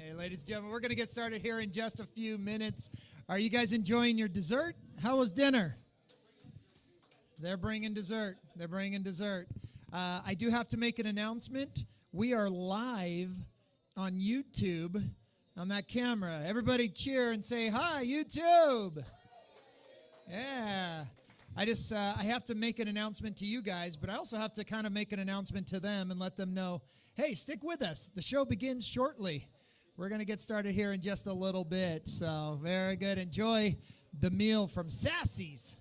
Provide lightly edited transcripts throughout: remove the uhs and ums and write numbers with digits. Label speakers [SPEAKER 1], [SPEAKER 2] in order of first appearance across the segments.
[SPEAKER 1] Okay, ladies and gentlemen, we're going to get started here in just a few minutes. Are you guys enjoying your dessert? How was dinner? They're bringing dessert. They're bringing dessert. I do have to make an announcement. We are live on YouTube on that camera. Everybody cheer and say, hi, YouTube. Yeah. I have to make an announcement to you guys, but I also have to kind of make an announcement to them and let them know, hey, stick with us. The show begins shortly. We're going to get started here in just a little bit. So very good. Enjoy the meal from Sassy's.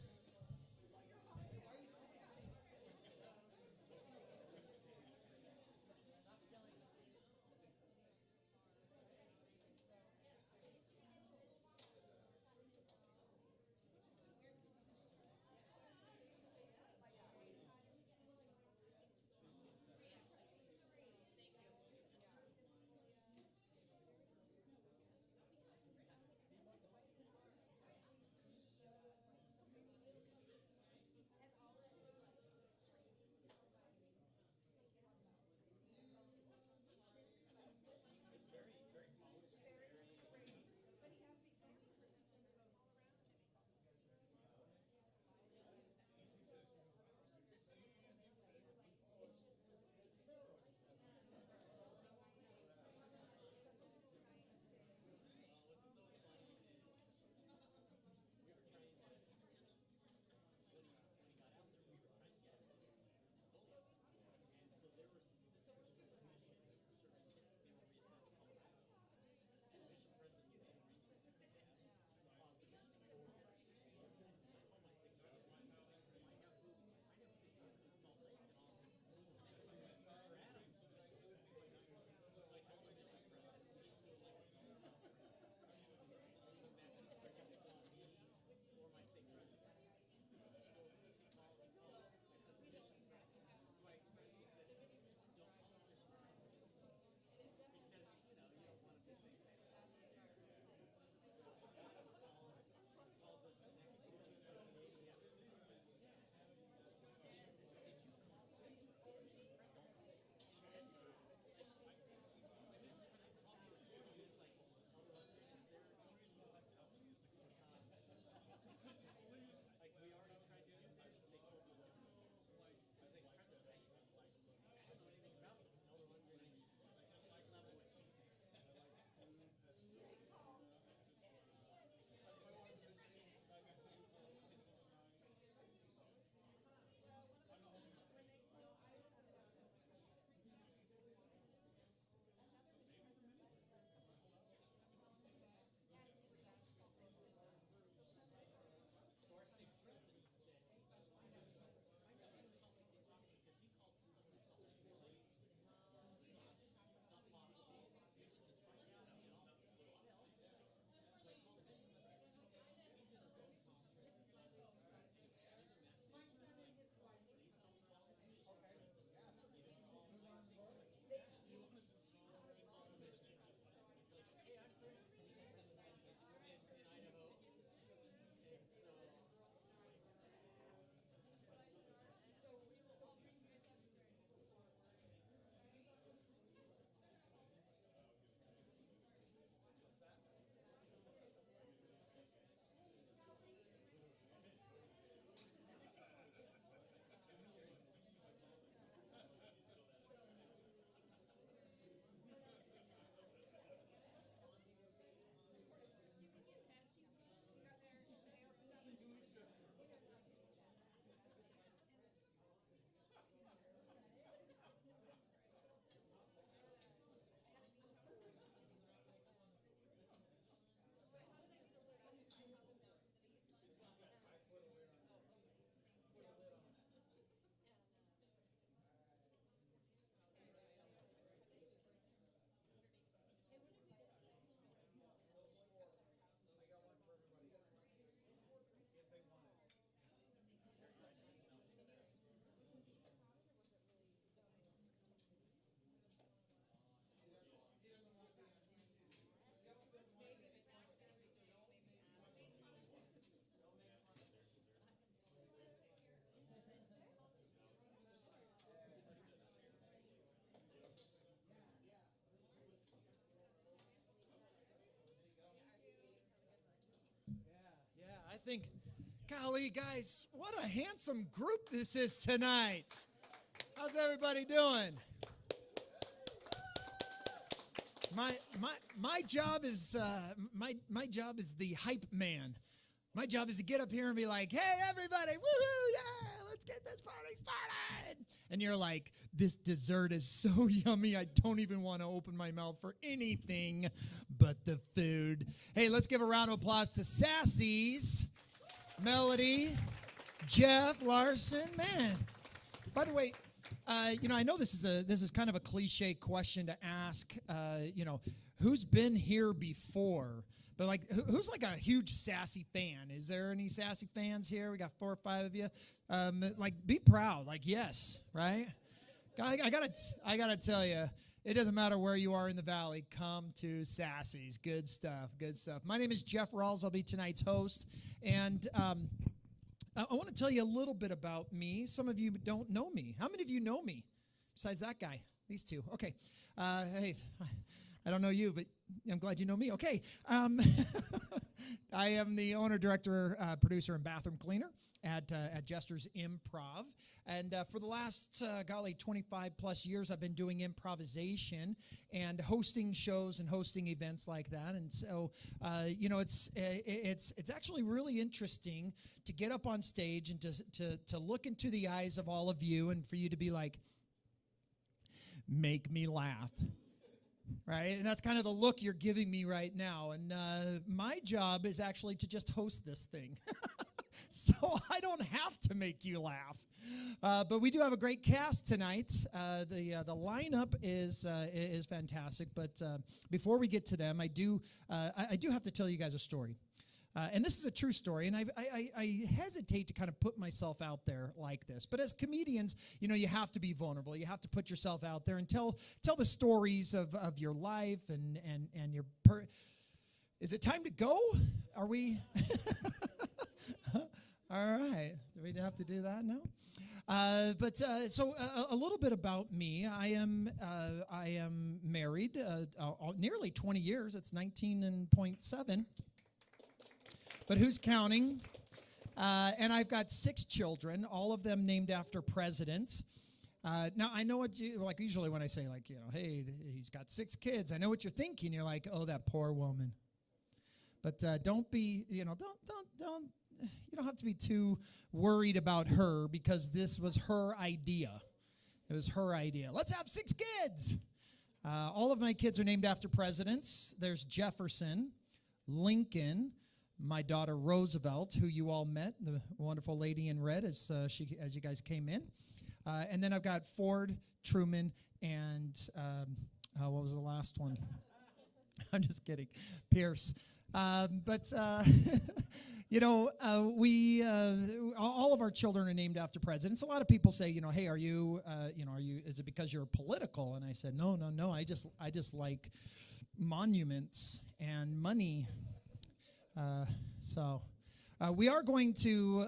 [SPEAKER 1] think, golly, guys, what a handsome group this is tonight. How's everybody doing? My job is my job is the hype man. My job is to get up here and be like, hey, everybody, woohoo, yeah, let's get this party started. And you're like, this dessert is so yummy, I don't even want to open my mouth for anything but the food. Hey, let's give a round of applause to Sassy's, Melody, Jeff, Larson, man. By the way, I know this is kind of a cliche question to ask, who's been here before? But like, who's like a huge Sassy fan? Is there any Sassy fans here? We got 4 or 5 of you. Like, be proud. Like, yes, right? I gotta tell you, it doesn't matter where you are in the valley. Come to Sassy's. Good stuff. Good stuff. My name is Jeff Rawls. I'll be tonight's host, and I want to tell you a little bit about me. Some of you don't know me. How many of you know me? Besides that guy, these two. Okay. Hey. I don't know you, but I'm glad you know me. Okay. I am the owner, director, producer, and bathroom cleaner at Jester's Improv. And for the last, 25 plus years, I've been doing improvisation and hosting shows and hosting events like that. And so, it's actually really interesting to get up on stage and to look into the eyes of all of you and for you to be like, make me laugh. Right? And that's kind of the look you're giving me right now. And my job is actually to just host this thing. So I don't have to make you laugh. But we do have a great cast tonight. The lineup is fantastic. But before we get to them, I do have to tell you guys a story. And this is a true story, and I hesitate to kind of put myself out there like this. But as comedians, you have to be vulnerable. You have to put yourself out there and tell the stories of your life and your Is it time to go? Are we? All right. Do we have to do that now? So a little bit about me. I am married nearly 20 years. It's 19.7. But who's counting? And I've got 6 children, all of them named after presidents. Now, I know what you, like usually when I say like, hey, he's got 6 kids, I know what you're thinking. You're like, oh, that poor woman. But don't be, you don't have to be too worried about her because this was her idea. It was her idea. Let's have 6 kids. All of my kids are named after presidents. There's Jefferson, Lincoln, my daughter Roosevelt, who you all met, the wonderful lady in red as you guys came in. And then I've got Ford, Truman, and what was the last one? I'm just kidding. Pierce. We all of our children are named after presidents. A lot of people say, hey, are you, is it because you're political? And I said, no. I just like monuments and money. We are going to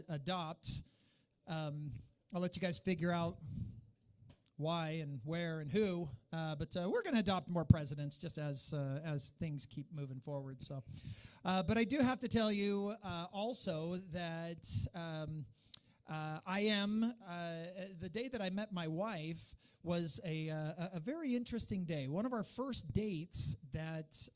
[SPEAKER 1] adopt. I'll let you guys figure out why and where and who. But we're going to adopt more presidents just as things keep moving forward. So, but I do have to tell you also that I am the day that I met my wife was a very interesting day. One of our first dates that.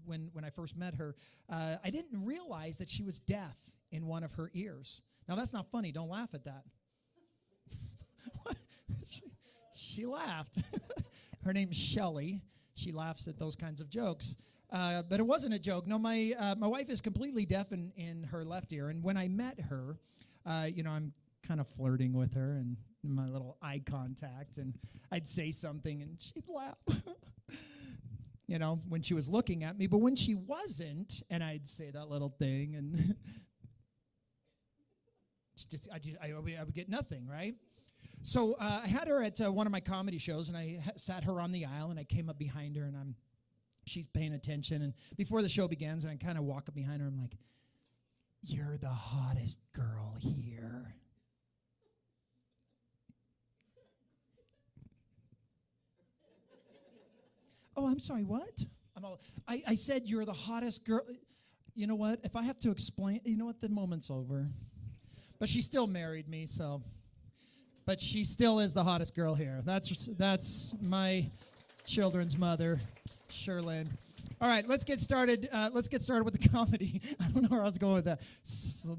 [SPEAKER 1] When I first met her, I didn't realize that she was deaf in one of her ears. Now, that's not funny. Don't laugh at that. She laughed. Her name's Shelly. She laughs at those kinds of jokes. But it wasn't a joke. No, my wife is completely deaf in her left ear. And when I met her, I'm kind of flirting with her and my little eye contact. And I'd say something and she'd laugh. When she was looking at me. But when she wasn't, and I'd say that little thing, and I would get nothing, right? So I had her at one of my comedy shows, and I sat her on the aisle, and I came up behind her, and she's paying attention. And before the show begins, and I kind of walk up behind her, I'm like, you're the hottest girl here. Oh, I'm sorry, what? I said you're the hottest girl. you know what? If I have to explain, you know what? The moment's over. But she still married me, so. But she still is the hottest girl here. That's my children's mother, Sherlyn. All right, let's get started. Let's get started with the comedy. I don't know where I was going with that. So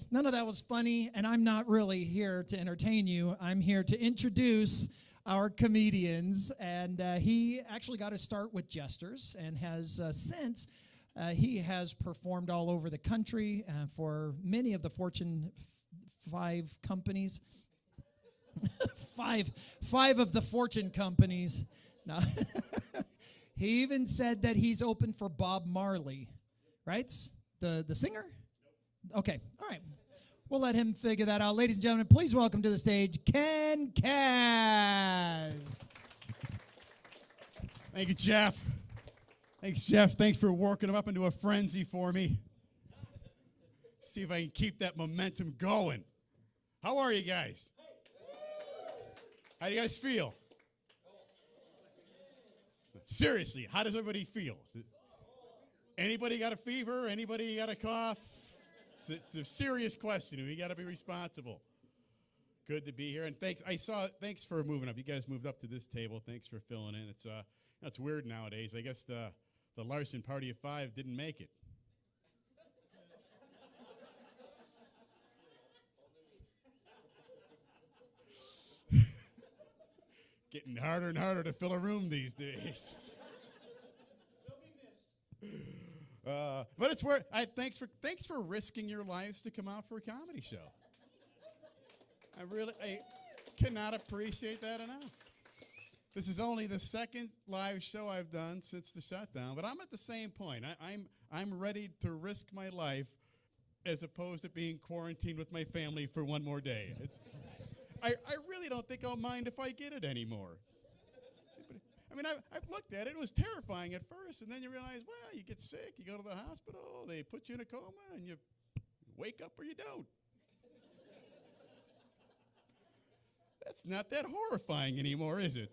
[SPEAKER 1] none of that was funny, and I'm not really here to entertain you. I'm here to introduce our comedians, and he actually got his start with Jesters, and has since he has performed all over the country for many of the Fortune 5 companies. five of the Fortune companies. No. He even said that he's open for Bob Marley, right? The singer? Okay, all right. We'll let him figure that out. Ladies and gentlemen, please welcome to the stage Ken Kaz.
[SPEAKER 2] Thank you, Jeff. Thanks, Jeff. Thanks for working him up into a frenzy for me. See if I can keep that momentum going. How are you guys? How do you guys feel? Seriously, how does everybody feel? Anybody got a fever? Anybody got a cough? It's a serious question. We got to be responsible. Good to be here, and thanks. Thanks for moving up. You guys moved up to this table. Thanks for filling in. It's weird nowadays. I guess the Larson party of 5 didn't make it. Getting harder and harder to fill a room these days. But it's worth. Thanks for risking your lives to come out for a comedy show. I cannot appreciate that enough. This is only the second live show I've done since the shutdown, but I'm at the same point. I'm ready to risk my life as opposed to being quarantined with my family for one more day. I really don't think I'll mind if I get it anymore. I mean, I've looked at it. It was terrifying at first, and then you realize, well, you get sick, you go to the hospital, they put you in a coma, and you wake up or you don't. That's not that horrifying anymore, is it?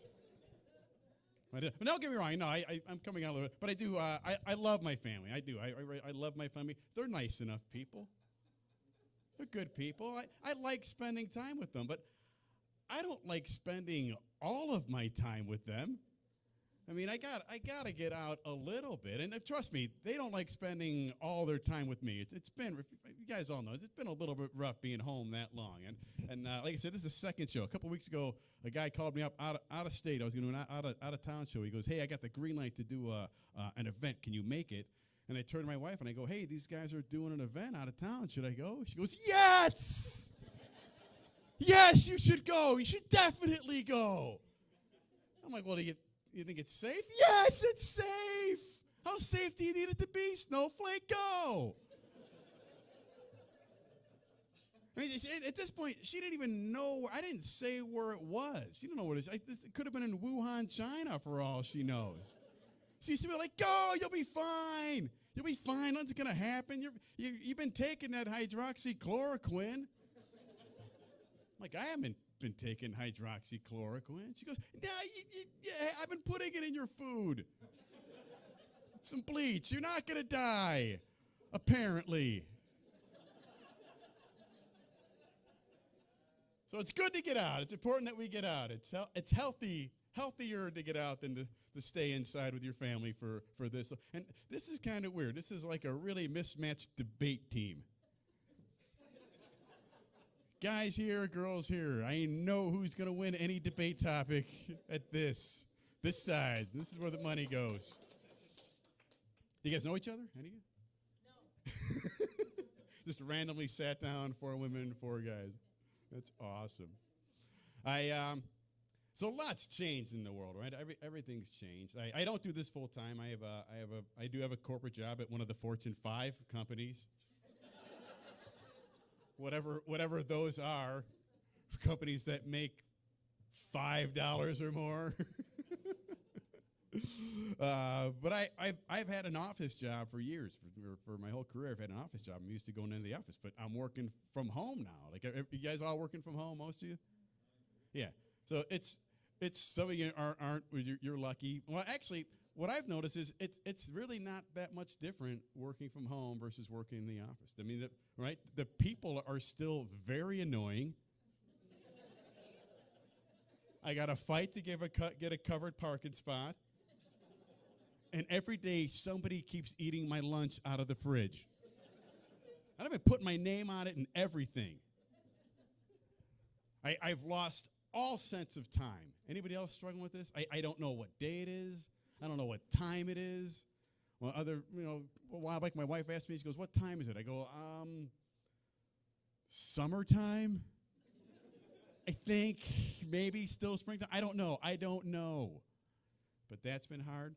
[SPEAKER 2] But don't get me wrong. No, I'm coming out of it, but I do. I love my family. I do. I love my family. They're nice enough people. They're good people. I like spending time with them, but I don't like spending all of my time with them. I mean, I got to get out a little bit, and trust me, they don't like spending all their time with me. It's been, you guys all know, it's been a little bit rough being home that long, and like I said, this is the second show. A couple weeks ago, a guy called me up out of state. I was going to do an out of town show. He goes, "Hey, I got the green light to do an event. Can you make it?" And I turned to my wife and I go, "Hey, these guys are doing an event out of town. Should I go?" She goes, "Yes! Yes, you should go. You should definitely go." I'm like, "Well, do you think it's safe?" "Yes, it's safe. How safe do you need it to be, Snowflake? Go." I mean, at this point, she didn't even know. I didn't say where it was. She didn't know what it is. It could have been in Wuhan, China, for all she knows. So you should be like, "Go, you'll be fine. You'll be fine. Nothing's going to happen. You've been taking that hydroxychloroquine." I'm like, "I haven't been taking hydroxychloroquine." She goes, "No, I've been putting it in your food. Some bleach. You're not going to die, apparently." So it's good to get out. It's important that we get out. It's healthier to get out than to stay inside with your family for this. And this is kind of weird. This is like a really mismatched debate team. Guys here, girls here. I know who's going to win any debate topic at this side. This is where the money goes. Do you guys know each other? Any of you? No. Just randomly sat down, 4 women and 4 guys. That's awesome. So lots changed in the world, right? Everything's changed. I don't do this full time. I do have a corporate job at one of the Fortune 5 companies. whatever those are, companies that make $5 or more. But I've had an office job for years. For my whole career, I've had an office job. I'm used to going into the office, but I'm working from home now. Like, you guys all working from home, most of you? Yeah. So it's some of you aren't. You're lucky. Well, actually, what I've noticed is it's really not that much different working from home versus working in the office. I mean, right? The people are still very annoying. I got to fight to get a covered parking spot. And every day, somebody keeps eating my lunch out of the fridge. I've been putting my name on it and everything. I've lost all sense of time. Anybody else struggling with this? I don't know what day it is. I don't know what time it is. Well, a while back, my wife asked me, she goes, "What time is it?" I go, summertime? I think maybe still springtime. I don't know. But that's been hard.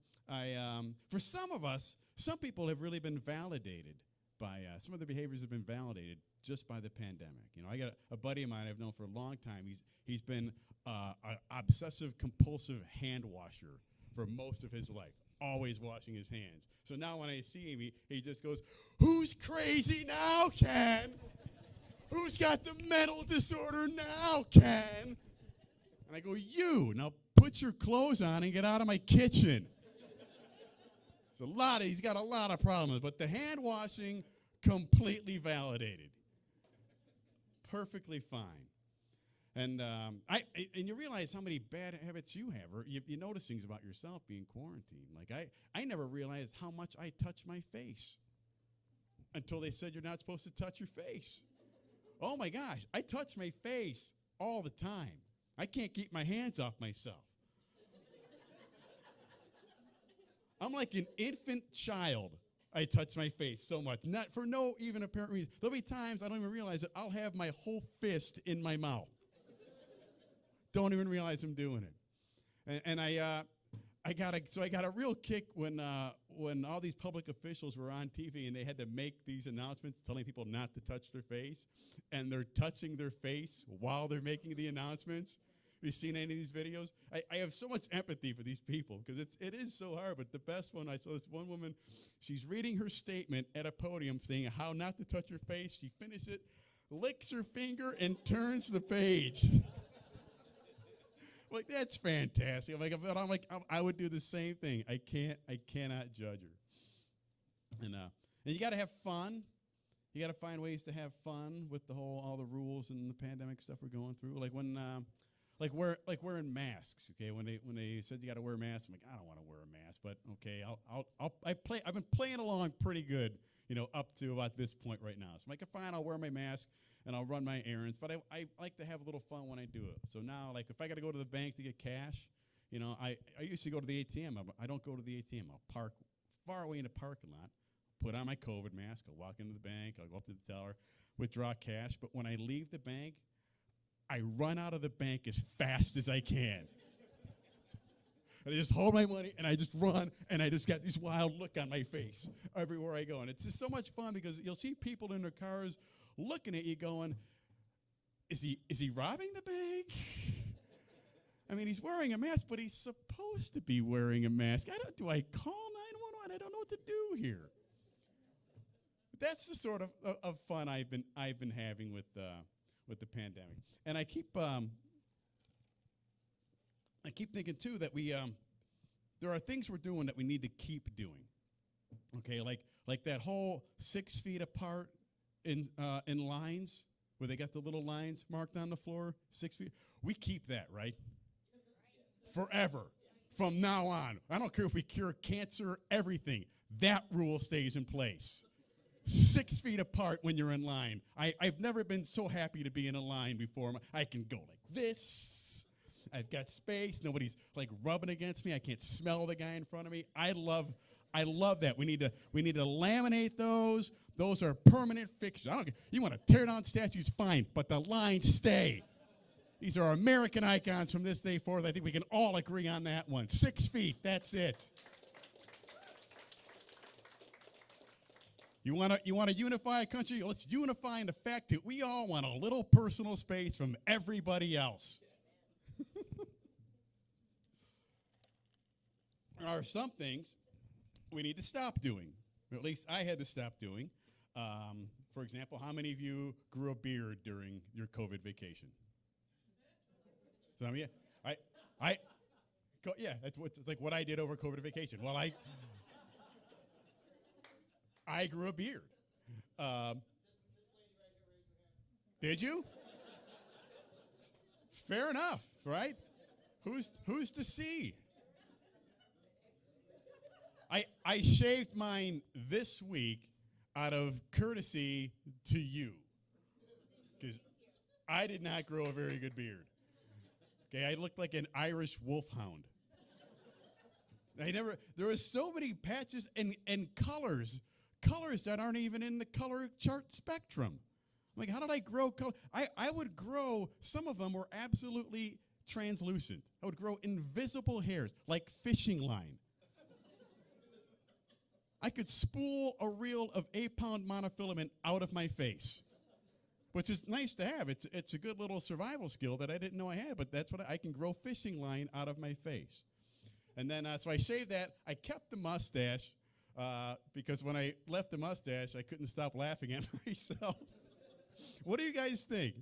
[SPEAKER 2] For some of us, some people have really been validated by, some of the behaviors have been validated just by the pandemic. I got a buddy of mine I've known for a long time. He's been an obsessive compulsive hand washer for most of his life, always washing his hands. So now when I see him, he just goes, "Who's crazy now, Ken? Who's got the mental disorder now, Ken?" And I go, "You, now put your clothes on and get out of my kitchen." He's got a lot of problems, but the hand washing, completely validated. Perfectly fine. And and you realize how many bad habits you have, or you notice things about yourself being quarantined. Like I never realized how much I touch my face until they said you're not supposed to touch your face. Oh my gosh, I touch my face all the time. I can't keep my hands off myself. I'm like an infant child. I touch my face so much, not for no even apparent reason. There'll be times I don't even realize it. I'll have my whole fist in my mouth. Don't even realize I'm doing it. And I got a real kick when all these public officials were on TV and they had to make these announcements telling people not to touch their face, and they're touching their face while they're making the announcements. Have you seen any of these videos? I have so much empathy for these people because it is so hard. But the best one, I saw this one woman, she's reading her statement at a podium saying how not to touch her face. She finishes it, licks her finger, and turns the page. Like, that's fantastic. I'm like, I would do the same thing. I cannot judge her. And you got to have fun. You got to find ways to have fun with all the rules and the pandemic stuff we're going through. Like when. Wearing masks, okay? When they said you got to wear masks, I'm like, I don't want to wear a mask, but okay, I've been playing along pretty good, up to about this point right now. So I'm like, fine, I'll wear my mask and I'll run my errands, but I like to have a little fun when I do it. So now, like, if I got to go to the bank to get cash, I used to go to the ATM. I don't go to the ATM. I'll park far away in the parking lot, put on my COVID mask, I'll walk into the bank, I'll go up to the teller, withdraw cash, but when I leave the bank, I run out of the bank as fast as I can. And I just hold my money, and I just run, and I just got this wild look on my face everywhere I go. And it's just so much fun because you'll see people in their cars looking at you going, is he robbing the bank? I mean, he's wearing a mask, but he's supposed to be wearing a mask. Do I call 911? I don't know what to do here. But that's the sort of fun I've been having with the pandemic. And I keep thinking too that there are things we're doing that we need to keep doing. Okay, like that whole 6 feet apart in lines where they got the little lines marked on the floor, 6 feet. We keep that, right? Forever. From now on. I don't care if we cure cancer, everything. That rule stays in place. 6 feet apart when you're in line. I've never been so happy to be in a line before. I can go like this. I've got space. Nobody's like rubbing against me. I can't smell the guy in front of me. I love that. We need to laminate those. Those are permanent fixtures. I don't care. You want to tear down statues, fine, but the lines stay. These are American icons from this day forth. I think we can all agree on that one. 6 feet, that's it. You want to unify a country? Let's unify in the fact that we all want a little personal space from everybody else. There are some things we need to stop doing, or at least I had to stop doing. For example, how many of you grew a beard during your COVID vacation? Some of you? Yeah, it's like what I did over COVID vacation. Well, I grew a beard. Did you? Fair enough, right? Who's to see? I shaved mine this week out of courtesy to you, because I did not grow a very good beard. Okay, I looked like an Irish wolfhound. There was so many patches and colors that aren't even in the color chart spectrum. Like, how did I grow color? I would grow, some of them were absolutely translucent. I would grow invisible hairs, like fishing line. I could spool a reel of 8-pound monofilament out of my face, which is nice to have. It's a good little survival skill that I didn't know I had, but that's what I can grow fishing line out of my face. And then, so I shaved that. I kept the mustache because when I left the mustache, I couldn't stop laughing at myself. What do you guys think?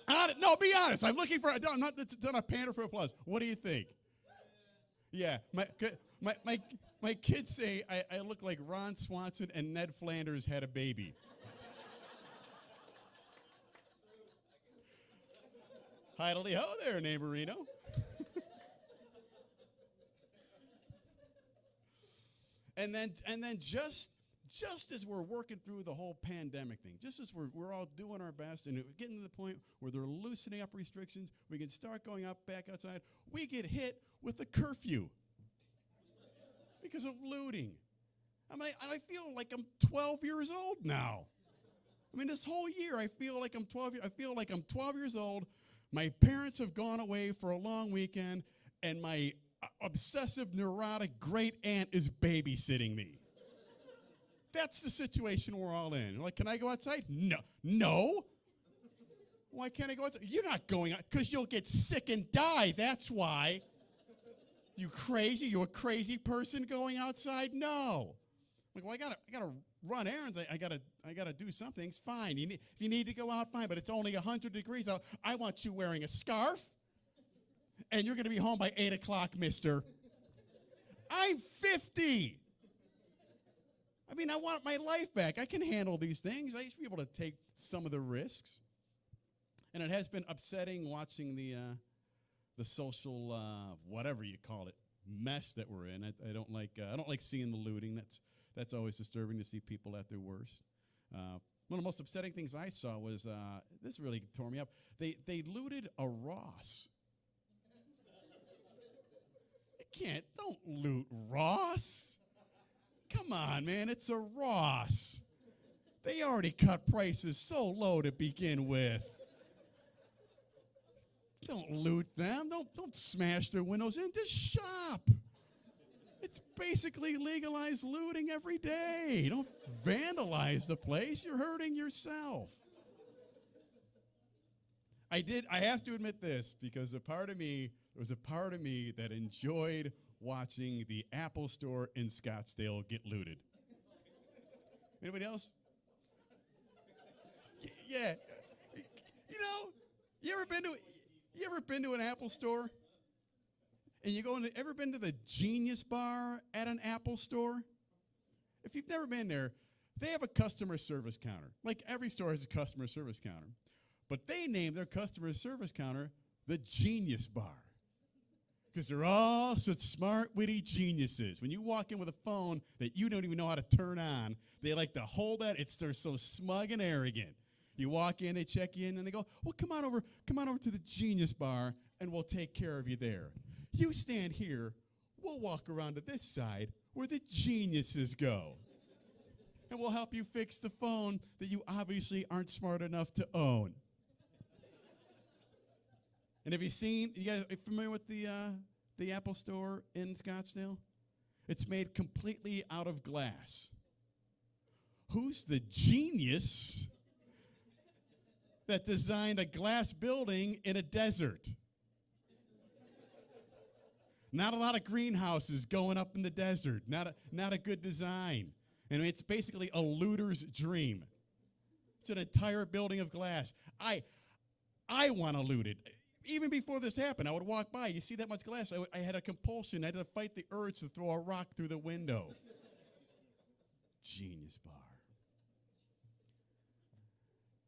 [SPEAKER 2] No, be honest. I'm looking for. I'm not a pander for applause. What do you think? Yeah, my kids say I look like Ron Swanson and Ned Flanders had a baby. Hi-do-ho there, neighborino. And then just as we're working through the whole pandemic thing, just as we're all doing our best and getting to the point where they're loosening up restrictions, we can start going back outside, we get hit with a curfew because of looting. I feel like I'm 12 years old now. I mean, this whole year I feel like I'm 12 years old. My parents have gone away for a long weekend, and my obsessive, neurotic great aunt is babysitting me. That's the situation we're all in. Like, can I go outside? No. Why can't I go outside? You're not going out because you'll get sick and die. That's why. You crazy? You a crazy person going outside? No. Like, well, I gotta run errands. I gotta do something. It's fine. If you need to go out, fine. But it's only 100 degrees out. I want you wearing a scarf, and you're gonna be home by 8 o'clock, mister. I'm 50. I mean, I want my life back. I can handle these things. I used to be able to take some of the risks. And it has been upsetting watching the social, whatever you call it, mess that we're in. I don't like seeing the looting. That's always disturbing to see people at their worst. One of the most upsetting things I saw was, this really tore me up. They looted a Ross. Don't loot Ross. Come on, man, it's a Ross. They already cut prices so low to begin with. Don't loot them. Don't smash their windows in. Just shop. It's basically legalized looting every day. Don't vandalize the place. You're hurting yourself. I have to admit this, because there was a part of me that enjoyed watching the Apple store in Scottsdale get looted. Anybody else? Yeah. You ever been to an Apple store? And you ever been to the Genius Bar at an Apple store? If you've never been there, they have a customer service counter. Like, every store has a customer service counter. But they named their customer service counter the Genius Bar, because they're all such smart, witty geniuses. When you walk in with a phone that you don't even know how to turn on, they like to hold that. They're so smug and arrogant. You walk in, they check you in, and they go, well, come on over to the Genius Bar, and we'll take care of you there. You stand here, we'll walk around to this side where the geniuses go. And we'll help you fix the phone that you obviously aren't smart enough to own. And have you guys are familiar with the Apple store in Scottsdale? It's made completely out of glass. Who's the genius that designed a glass building in a desert? Not a lot of greenhouses going up in the desert. Not a good design. And it's basically a looter's dream. It's an entire building of glass. I want to loot it. even before this happened, I would walk by. You see that much glass? I had a compulsion. I had to fight the urge to throw a rock through the window. Genius bar.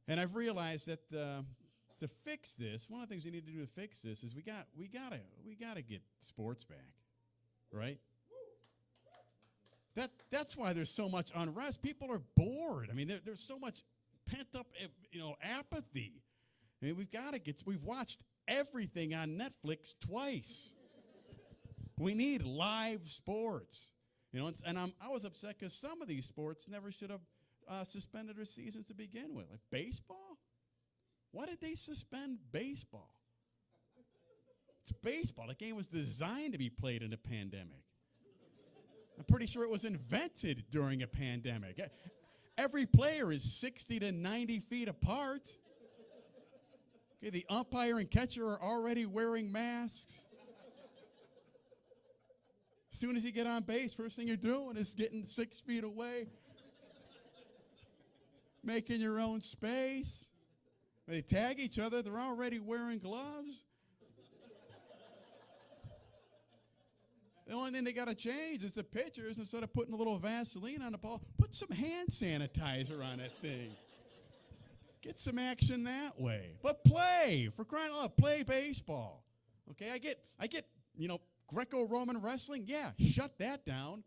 [SPEAKER 2] And I've realized that to fix this, one of the things we need to do to fix this is we gotta get sports back, right? That's why there's so much unrest. People are bored. I mean, there's so much pent up, apathy. I mean, we've watched everything on Netflix twice. We need live sports, and I was upset because some of these sports never should have suspended their seasons to begin with. Like baseball? Why did they suspend baseball? It's baseball. The game was designed to be played in a pandemic. I'm pretty sure it was invented during a pandemic. Every player is 60 to 90 feet apart. Okay, the umpire and catcher are already wearing masks. As soon as you get on base, first thing you're doing is getting 6 feet away, making your own space. They tag each other. They're already wearing gloves. The only thing they got to change is the pitchers. Instead of putting a little Vaseline on the ball, put some hand sanitizer on that thing. Get some action that way. But play, for crying out loud, play baseball. Okay, I get, Greco-Roman wrestling. Yeah, shut that down.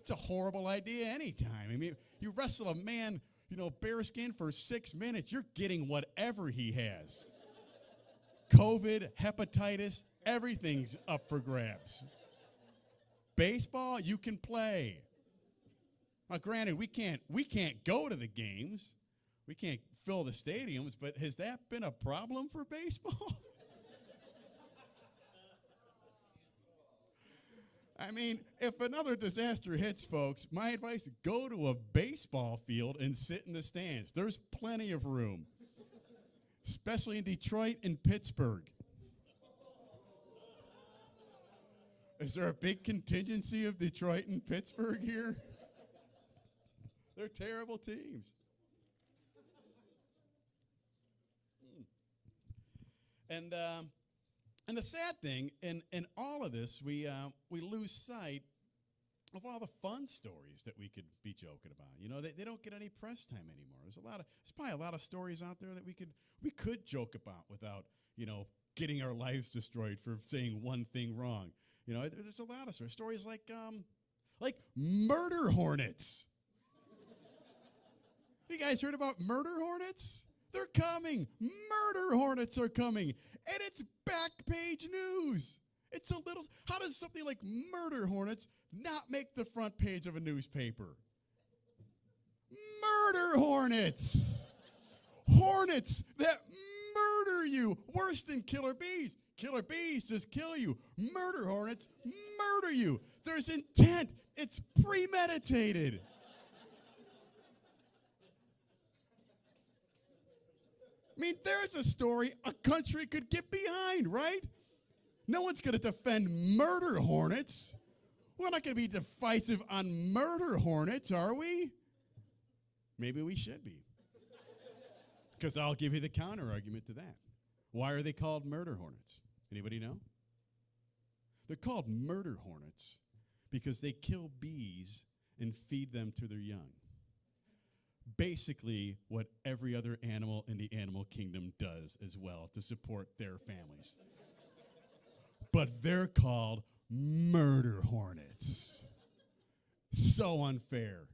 [SPEAKER 2] It's a horrible idea anytime. I mean, you wrestle a man, bearskin for 6 minutes, you're getting whatever he has. COVID, hepatitis, everything's up for grabs. Baseball, you can play. Now, granted, we can't go to the games. We can't fill the stadiums, but has that been a problem for baseball? I mean, if another disaster hits, folks, my advice, go to a baseball field and sit in the stands. There's plenty of room, especially in Detroit and Pittsburgh. Is there a big contingency of Detroit and Pittsburgh here? They're terrible teams. And the sad thing, in all of this, we lose sight of all the fun stories that we could be joking about. They don't get any press time anymore. There's probably a lot of stories out there that we could joke about without, getting our lives destroyed for saying one thing wrong. There's a lot of stories like murder hornets. You guys heard about murder hornets? They're coming. Murder hornets are coming. And it's back page news. How does something like murder hornets not make the front page of a newspaper? Murder hornets. Hornets that murder you. Worse than killer bees. Killer bees just kill you. Murder hornets murder you. There's intent. It's premeditated. I mean, there's a story a country could get behind, right? No one's going to defend murder hornets. We're not going to be divisive on murder hornets, are we? Maybe we should be. Because I'll give you the counter argument to that. Why are they called murder hornets? Anybody know? They're called murder hornets because they kill bees and feed them to their young. Basically what every other animal in the animal kingdom does as well to support their families. But they're called murder hornets. So unfair.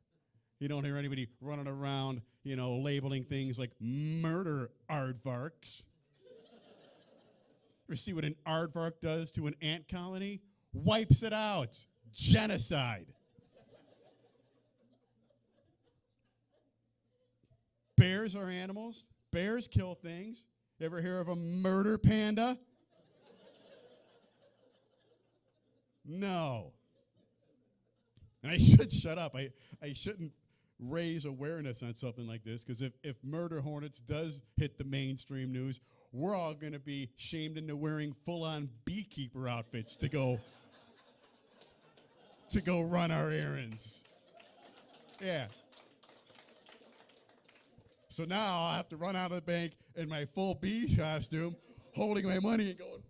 [SPEAKER 2] You don't hear anybody running around, labeling things like murder aardvarks. Ever see what an aardvark does to an ant colony? Wipes it out. Genocide. Bears are animals. Bears kill things. You ever hear of a murder panda? No. And I should shut up. I shouldn't raise awareness on something like this, because if murder hornets does hit the mainstream news, we're all going to be shamed into wearing full-on beekeeper outfits to go run our errands. Yeah. So now I'll have to run out of the bank in my full bee costume, holding my money and going,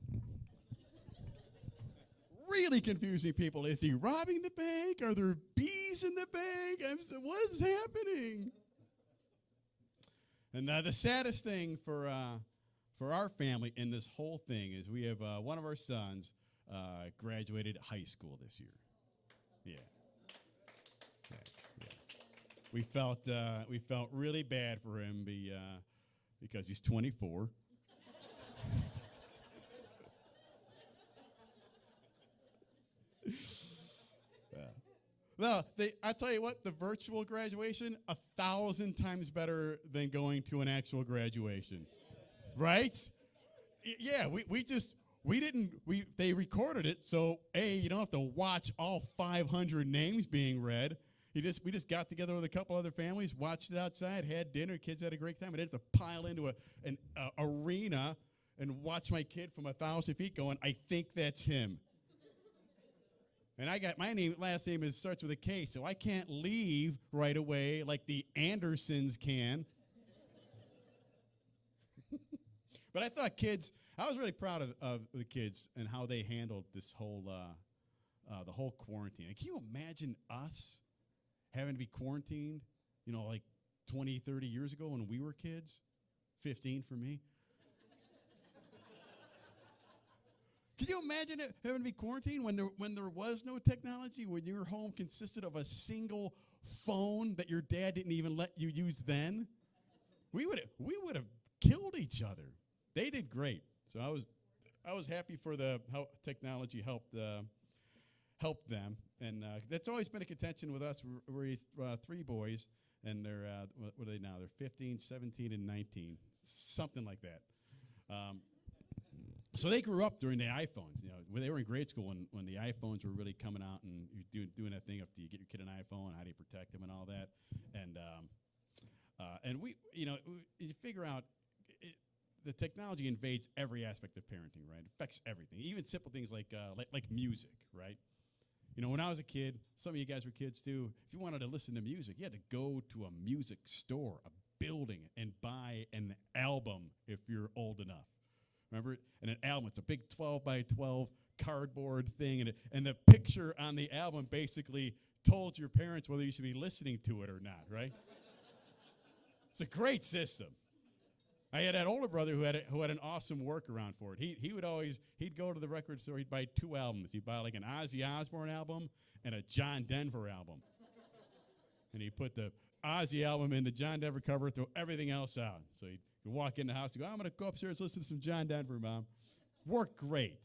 [SPEAKER 2] really confusing people. Is he robbing the bank? Are there bees in the bank? What is happening? And the saddest thing for our family in this whole thing is we have one of our sons graduated high school this year. Yeah. Thanks. Yeah. We felt really bad for him because he's 24. No, I tell you what, the virtual graduation, 1,000 times better than going to an actual graduation, right? Yeah, they recorded it, so you don't have to watch all 500 names being read. We just got together with a couple other families, watched it outside, had dinner, kids had a great time. I didn't have to pile into an arena and watch my kid from 1,000 feet going, I think that's him. And I got my last name starts with a K, so I can't leave right away like the Andersons can. But I thought I was really proud of the kids and how they handled this whole, the whole quarantine. And can you imagine us having to be quarantined, like 20, 30 years ago when we were kids? 15 for me. Can you imagine having to be quarantined when there was no technology, when your home consisted of a single phone that your dad didn't even let you use then? We would have killed each other. They did great. So I was happy for how technology helped them, and that's always been a contention with us. We raised 3 boys, and they're what are they now? They're 15, 17, and 19, something like that. So they grew up during the iPhones. When they were in grade school, when the iPhones were really coming out, and you're doing that thing of, do you get your kid an iPhone? How do you protect them and all that? And we, you figure out the technology invades every aspect of parenting, right? It affects everything, even simple things like music, right? When I was a kid, some of you guys were kids too. If you wanted to listen to music, you had to go to a music store, a building, and buy an album if you're old enough. Remember? And an album, it's a big 12 by 12 cardboard thing, and the picture on the album basically told your parents whether you should be listening to it or not, right? It's a great system. I had an older brother who had an awesome workaround for it. He'd go to the record store, he'd buy 2 albums. He'd buy like an Ozzy Osbourne album and a John Denver album. And he'd put the Ozzy album in the John Denver cover, throw everything else out. So he'd walk in the house and go, I'm going to go upstairs, listen to some John Denver, Mom. Worked great.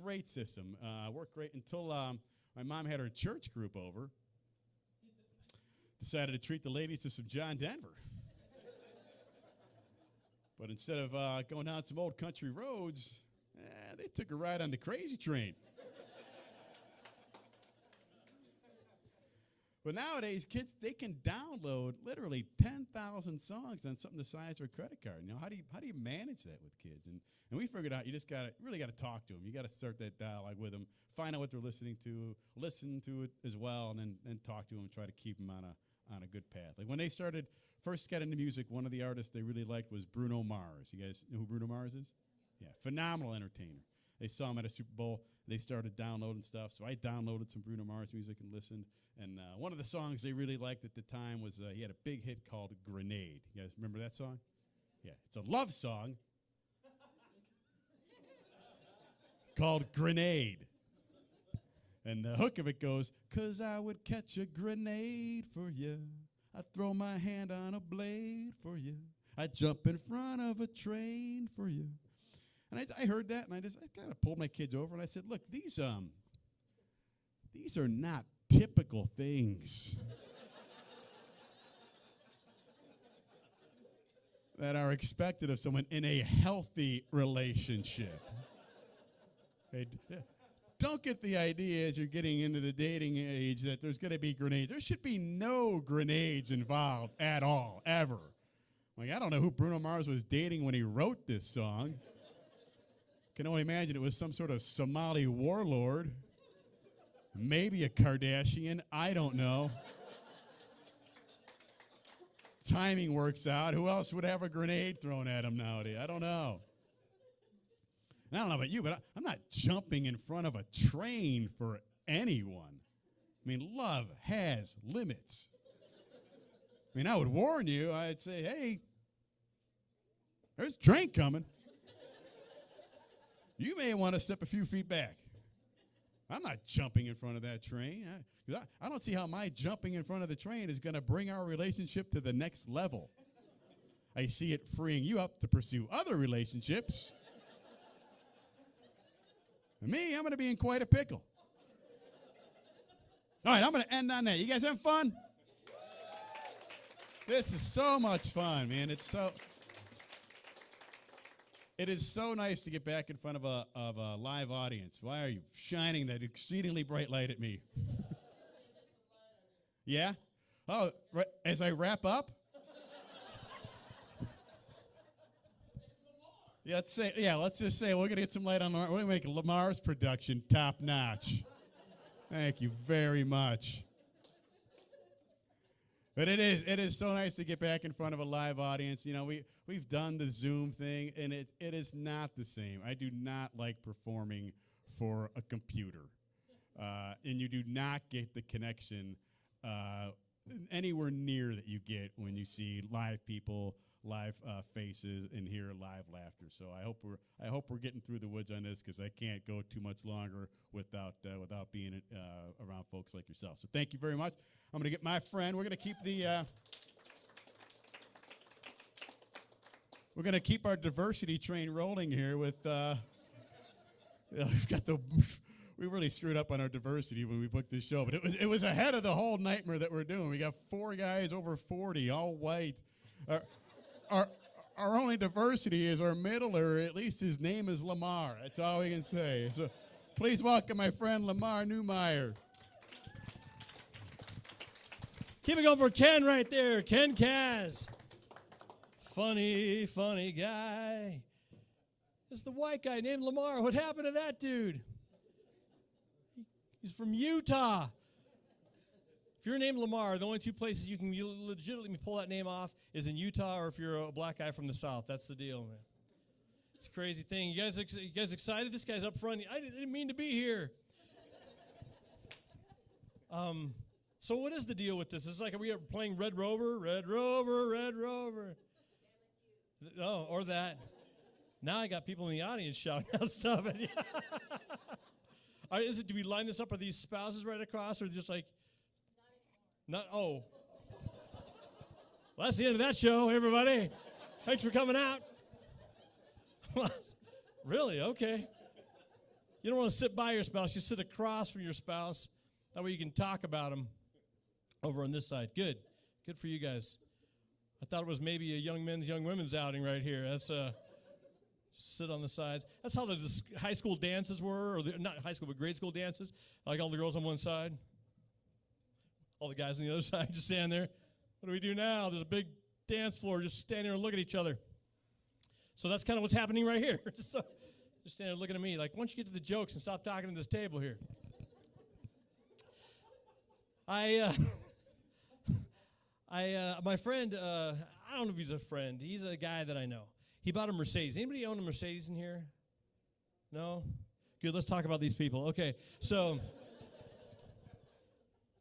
[SPEAKER 2] Great system. Worked great until my mom had her church group over. Decided to treat the ladies to some John Denver. But instead of going down some old country roads, they took a ride on the crazy train. But nowadays, kids, they can download literally 10,000 songs on something the size of a credit card. How do you manage that with kids? And we figured out you just really got to talk to them. You got to start that dialogue with them, find out what they're listening to, listen to it as well, and then talk to them and try to keep them on a good path. Like when they first got into music, one of the artists they really liked was Bruno Mars. You guys know who Bruno Mars is? Yeah, phenomenal entertainer. They saw him at a Super Bowl. They started downloading stuff, so I downloaded some Bruno Mars music and listened. And one of the songs they really liked at the time was he had a big hit called Grenade. You guys remember that song? Yeah, it's a love song called Grenade. And the hook of it goes, 'cause I would catch a grenade for you. I'd throw my hand on a blade for you. I'd jump in front of a train for you. And I heard that, and I kind of pulled my kids over, and I said, look, these are not typical things that are expected of someone in a healthy relationship. Don't get the idea as you're getting into the dating age that there's going to be grenades. There should be no grenades involved at all, ever. Like, I don't know who Bruno Mars was dating when he wrote this song. Can only imagine it was some sort of Somali warlord. Maybe a Kardashian. I don't know. Timing works out. Who else would have a grenade thrown at him nowadays? I don't know. And I don't know about you, but I'm not jumping in front of a train for anyone. I mean, love has limits. I mean, I would warn you. I'd say, hey, there's a train coming. You may want to step a few feet back. I'm not jumping in front of that train. I don't see how my jumping in front of the train is going to bring our relationship to the next level. I see it freeing you up to pursue other relationships. And me, I'm going to be in quite a pickle. All right, I'm going to end on that. You guys having fun? This is so much fun, man. It is so nice to get back in front of a live audience. Why are you shining that exceedingly bright light at me? Yeah? Oh, right, as I wrap up? Yeah, let's just say we're going to get some light on Lamar. We're going to make Lamar's production top notch. Thank you very much. But it is so nice to get back in front of a live audience. You know, we've done the Zoom thing, and it is not the same. I do not like performing for a computer. And you do not get the connection anywhere near that you get when you see live people, live faces, and hear live laughter. So I hope we're getting through the woods on this, because I can't go too much longer without being around folks like yourself. So thank you very much. I'm going to get my friend. We're going to keep we're going to keep our diversity train rolling here with. We've got we really screwed up on our diversity when we booked this show, but it was ahead of the whole nightmare that we're doing. We got 4 guys over 40, all white. Our only diversity is our middler. At least his name is Lamar. That's all we can say. So please welcome my friend Lamar Newmeyer.
[SPEAKER 3] Keep it going for Ken right there. Ken Kaz. Funny, funny guy. It's the white guy named Lamar. What happened to that dude? He's from Utah. If you're named Lamar, the only 2 places you can legitimately pull that name off is in Utah, or if you're a black guy from the South. That's the deal, man. It's a crazy thing. You guys excited? This guy's up front. I didn't mean to be here. So what is the deal with this? It's like, are we playing Red Rover? Red Rover, Red Rover. Oh, or that. Now I got people in the audience shouting out stuff. Do we line this up? Are these spouses right across, or just like... Not, oh. Well, that's the end of that show, everybody. Thanks for coming out. Really? Okay. You don't want to sit by your spouse. You sit across from your spouse. That way you can talk about them over on this side. Good. Good for you guys. I thought it was maybe a young men's, young women's outing right here. That's sit on the sides. That's how the high school dances were, or not high school, but grade school dances. Like all the girls on one side. All the guys on the other side just stand there. What do we do now? There's a big dance floor. Just stand there and look at each other. So that's kind of what's happening right here. So just stand there looking at me like, why don't you get to the jokes and stop talking to this table here? My friend, I don't know if he's a friend. He's a guy that I know. He bought a Mercedes. Anybody own a Mercedes in here? No? Good, let's talk about these people. Okay, so...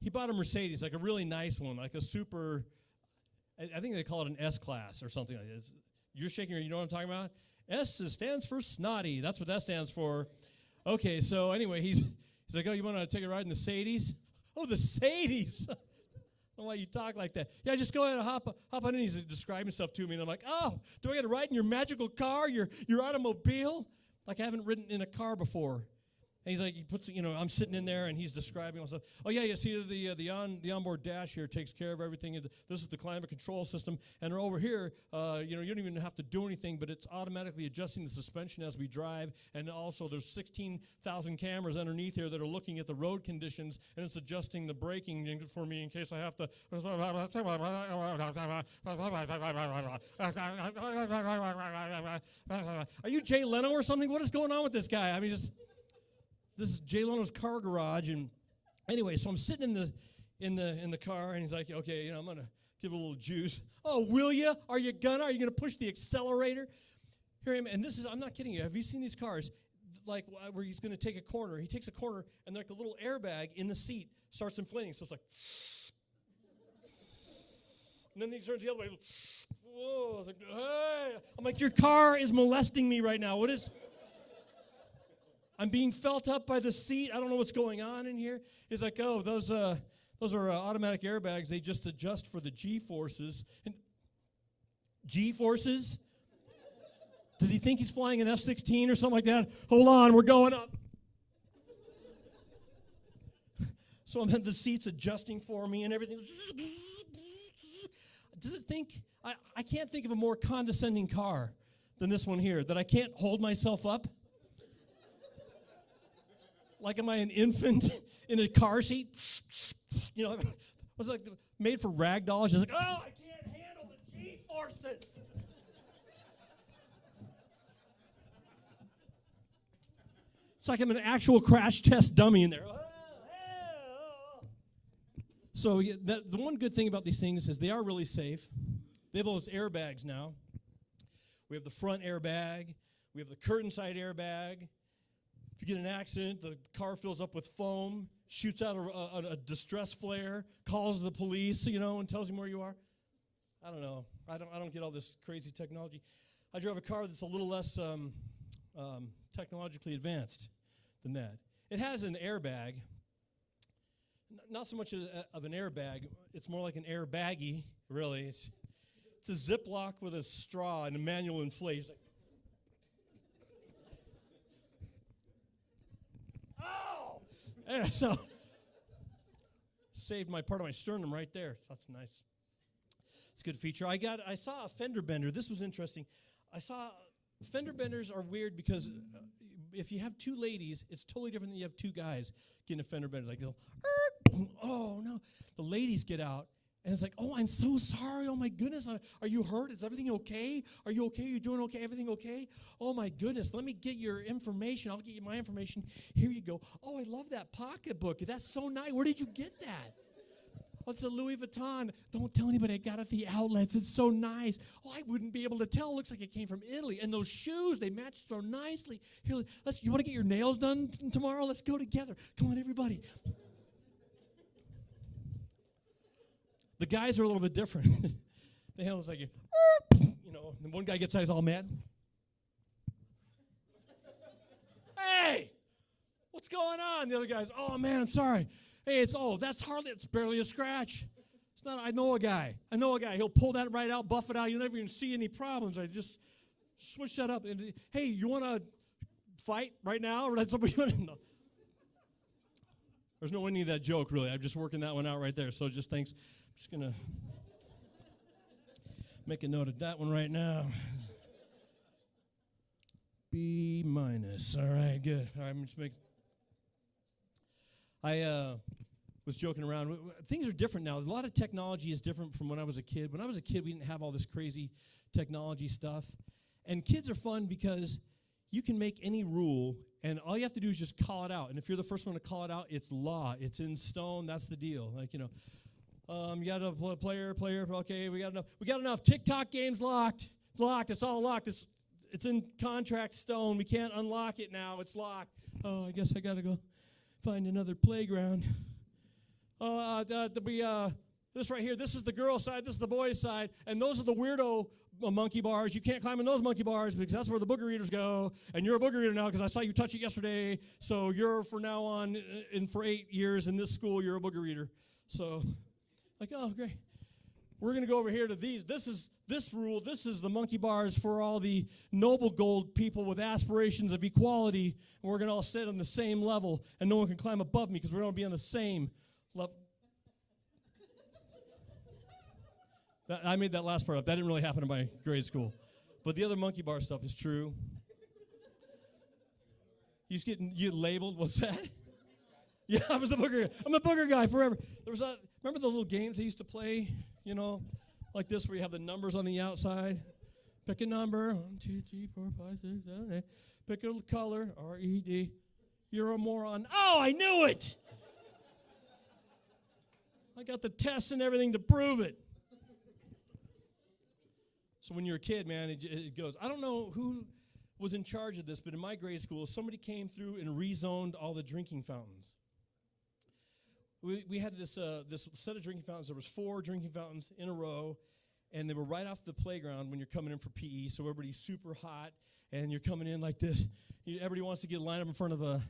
[SPEAKER 3] He bought a Mercedes, like a really nice one, like a super, I think they call it an S-Class or something like that. You're shaking your, you know what I'm talking about? S stands for snotty. That's what that stands for. Okay, so anyway, he's like, oh, you want to take a ride in the Sadies? Oh, the Sadies. I don't know why you talk like that. Yeah, just go ahead and hop on in. He's describing stuff to me, and I'm like, oh, do I get to ride in your magical car, your automobile? Like I haven't ridden in a car before. And he's like, he puts, I'm sitting in there, and he's describing all stuff. Oh yeah, you see the onboard dash here takes care of everything. This is the climate control system, and over here, you don't even have to do anything, but it's automatically adjusting the suspension as we drive. And also, there's 16,000 cameras underneath here that are looking at the road conditions, and it's adjusting the braking for me in case I have to. Are you Jay Leno or something? What is going on with this guy? I mean, this is Jay Leno's car garage, and anyway, so I'm sitting in the car, and he's like, okay, I'm gonna give it a little juice. Oh, will you? Are you gonna push the accelerator? Here I am, and I'm not kidding you. Have you seen these cars? Like where he's going to take a corner. He takes a corner, and like a little airbag in the seat starts inflating. So it's like, and then he turns the other way. Whoa! Like, hey. I'm like, your car is molesting me right now. What is? I'm being felt up by the seat. I don't know what's going on in here. He's like, oh, those are automatic airbags. They just adjust for the G-forces. And G-forces? Does he think he's flying an F-16 or something like that? Hold on, we're going up. So I'm at the seats adjusting for me and everything. Does it think, I can't think of a more condescending car than this one here, that I can't hold myself up? Like, am I an infant in a car seat? You know, was like made for rag dolls. Just like, oh, I can't handle the G-forces. It's like I'm an actual crash test dummy in there. So the one good thing about these things is they are really safe. They have all those airbags now. We have the front airbag. We have the curtain side airbag. If you get in an accident, the car fills up with foam, shoots out a distress flare, calls the police, and tells him where you are. I don't know. I don't get all this crazy technology. I drive a car that's a little less technologically advanced than that. It has an airbag. Not so much of an airbag. It's more like an airbaggy, really. It's a Ziploc with a straw and a manual inflate. Like, oh! And so, saved part of my sternum right there. So that's nice. It's a good feature. I saw a fender bender. This was interesting. Fender benders are weird because if you have two ladies, it's totally different than you have two guys getting a fender bender. Like, oh no, the ladies get out and it's like, oh, I'm so sorry. Oh my goodness, are you hurt? Is everything okay? Are you okay? Are you doing okay? Everything okay? Oh my goodness, let me get your information. I'll get you my information. Here you go. Oh, I love that pocketbook. That's so nice. Where did you get that? Oh, it's a Louis Vuitton. Don't tell anybody. I got it at the outlets. It's so nice. Oh, I wouldn't be able to tell. It looks like it came from Italy. And those shoes, they match so nicely. Here, you want to get your nails done tomorrow? Let's go together. Come on, everybody. The guys are a little bit different. They handle it like, and one guy gets eyes all mad. Hey, what's going on? The other guy's, oh man, I'm sorry. Hey, it's barely a scratch. It's not, I know a guy. He'll pull that right out, buff it out. You'll never even see any problems. I just switch that up. And hey, you want to fight right now? Or let somebody no. There's no ending of that joke, really. I'm just working that one out right there. So just thanks. I'm just going to make a note of that one right now. B-. All right, good. All right, I'm just making. I was joking around. Things are different now. A lot of technology is different from when I was a kid. When I was a kid, we didn't have all this crazy technology stuff. And kids are fun because you can make any rule, and all you have to do is just call it out. And if you're the first one to call it out, it's law. It's in stone. That's the deal. Like, you got a player. Okay, we got enough. TikTok game's locked. It's locked. It's all locked. It's in contract stone. We can't unlock it now. It's locked. Oh, I guess I got to go find another playground. This right here, this is the girl side, this is the boys side, and those are the weirdo monkey bars. You can't climb in those monkey bars because that's where the booger eaters go, and you're a booger eater now because I saw you touch it yesterday, so you're for now on, for 8 years in this school, you're a booger eater. So, like, oh, great. We're going to go over here to these. This is the monkey bars for all the noble gold people with aspirations of equality, and we're going to all sit on the same level, and no one can climb above me because we're going to be on the same level. I made that last part up. That didn't really happen in my grade school. But the other monkey bar stuff is true. You get labeled. What's that? Yeah, I'm the booger guy forever. Remember those little games they used to play, like this, where you have the numbers on the outside. Pick a number. 1, 2, 3, 4, 5, 6, 7, 8. Pick a color. R-E-D. You're a moron. Oh, I knew it. I got the tests and everything to prove it. So when you're a kid, man, it goes. I don't know who was in charge of this, but in my grade school, somebody came through and rezoned all the drinking fountains. We had this set of drinking fountains. There was 4 drinking fountains in a row, and they were right off the playground when you're coming in for PE, so everybody's super hot, and you're coming in like this. Everybody wants to get lined up in front of one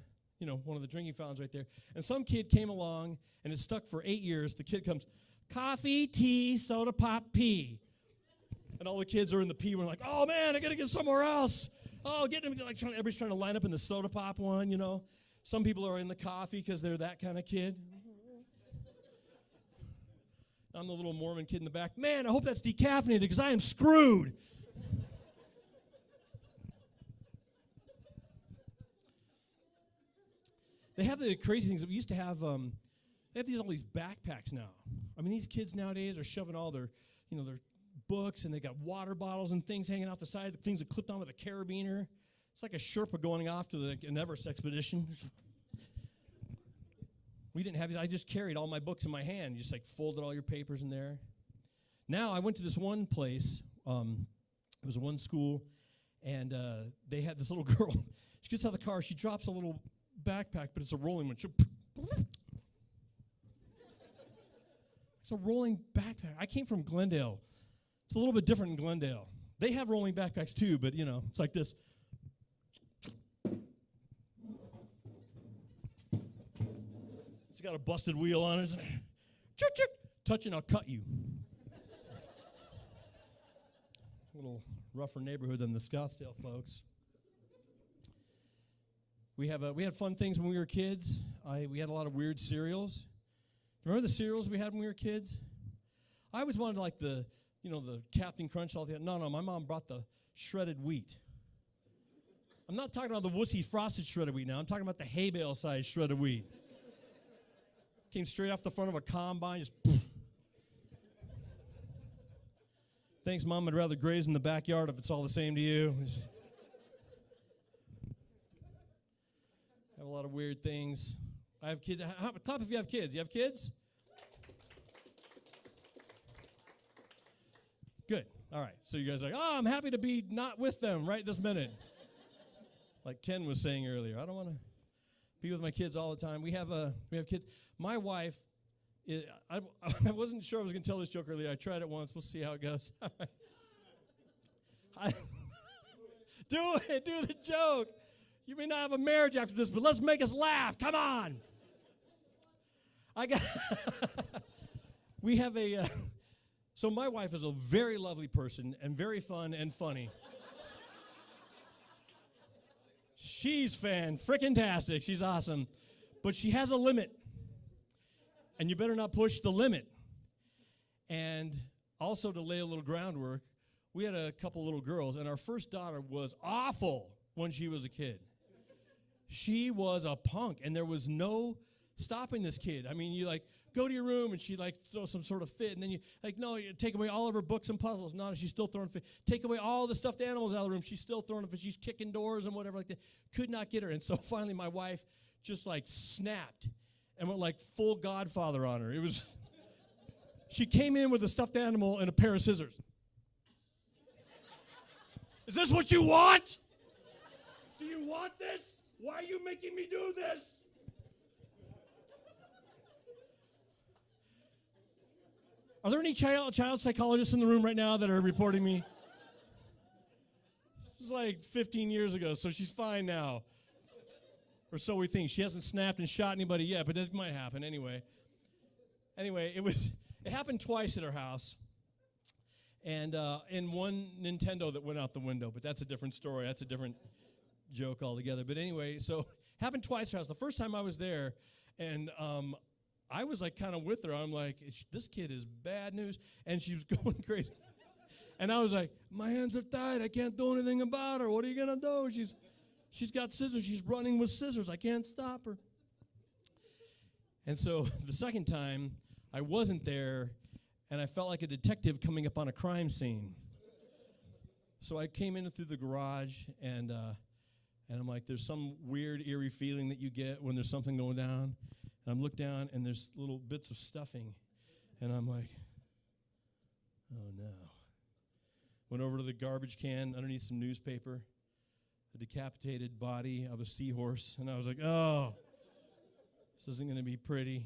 [SPEAKER 3] of the drinking fountains right there. And some kid came along, and it stuck for 8 years. The kid comes, coffee, tea, soda pop, pee. And all the kids are in the pee. We're like, oh, man, I got to get somewhere else. Oh, everybody's trying to line up in the soda pop one, Some people are in the coffee because they're that kind of kid. I'm the little Mormon kid in the back. Man, I hope that's decaffeinated because I am screwed. They have the crazy things. We used to have, they have all these backpacks now. I mean, these kids nowadays are shoving all their books, and they got water bottles and things hanging off the side, things that clipped on with a carabiner. It's like a Sherpa going off to an Everest expedition. We didn't have these. I just carried all my books in my hand. You just folded all your papers in there. Now I went to this one place. It was one school, and they had this little girl. She gets out of the car. She drops a little backpack, but it's a rolling one. It's a rolling backpack. I came from Glendale. It's a little bit different in Glendale. They have rolling backpacks too, but it's like this. It's got a busted wheel on it. Touch and I'll cut you. A little rougher neighborhood than the Scottsdale folks. We had fun things when we were kids. We had a lot of weird cereals. Remember the cereals we had when we were kids? I always wanted the Captain Crunch. No, my mom brought the shredded wheat. I'm not talking about the wussy frosted shredded wheat now. I'm talking about the hay bale size shredded wheat. Came straight off the front of a combine, just poof. Thanks, Mom. I'd rather graze in the backyard if it's all the same to you. Have a lot of weird things. I have kids. Clap if you have kids. You have kids? Good. All right. So you guys are like, oh, I'm happy to be not with them right this minute. Like Ken was saying earlier, I don't want to be with my kids all the time. We have kids. My wife, I wasn't sure I was going to tell this joke earlier. I tried it once. We'll see how it goes. Do the joke. You may not have a marriage after this, but let's make us laugh. Come on. We have so my wife is a very lovely person and very fun and funny. She's frickin-tastic. She's awesome. But she has a limit. And you better not push the limit. And also to lay a little groundwork, we had a couple little girls, and our first daughter was awful when she was a kid. She was a punk, and there was no stopping this kid. I mean, you go to your room, and she throw some sort of fit, and then you you take away all of her books and puzzles. No, she's still throwing fit. Take away all the stuffed animals out of the room. She's still throwing fit. She's kicking doors and whatever like that. Could not get her. And so finally my wife just snapped and went full Godfather on her. It was, she came in with a stuffed animal and a pair of scissors. Is this what you want? Do you want this? Why are you making me do this? Are there any child psychologists in the room right now that are reporting me? This is 15 years ago, so she's fine now. Or so we think. She hasn't snapped and shot anybody yet, but that might happen anyway. Anyway, it happened twice at our house. And in one Nintendo that went out the window, but that's a different story. That's a different joke altogether. But anyway, so it happened twice at our house. The first time I was there, and I was kind of with her. I'm like, this kid is bad news. And she was going crazy. And I was like, my hands are tied. I can't do anything about her. What are you going to do? She's got scissors. She's running with scissors. I can't stop her. And so the second time, I wasn't there, and I felt like a detective coming up on a crime scene. So I came in through the garage, and I'm like, there's some weird, eerie feeling that you get when there's something going down. And I'm looked down, and there's little bits of stuffing. And I'm like, oh, no. Went over to the garbage can underneath some newspaper, a decapitated body of a seahorse, and I was like, oh, this isn't going to be pretty.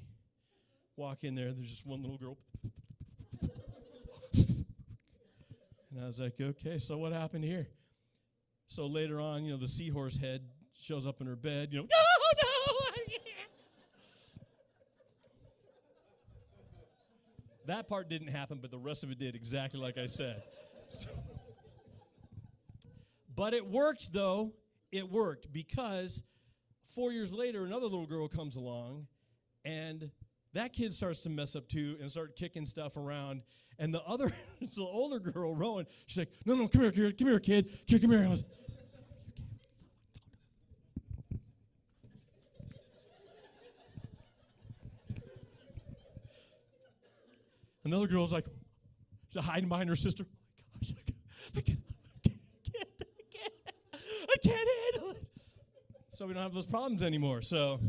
[SPEAKER 3] Walk in there, there's just one little girl. And I was like, okay, so what happened here? So later on, the seahorse head shows up in her bed, oh, no, I can't. That part didn't happen, but the rest of it did, exactly like I said. But it worked, though. It worked because 4 years later, another little girl comes along, and that kid starts to mess up, too, and start kicking stuff around. And the other, it's the older girl, Rowan, she's like, no, come here, kid. Come here. I was, and the other girl's like, she's hiding behind her sister. Oh my gosh, I can't handle it. So we don't have those problems anymore. So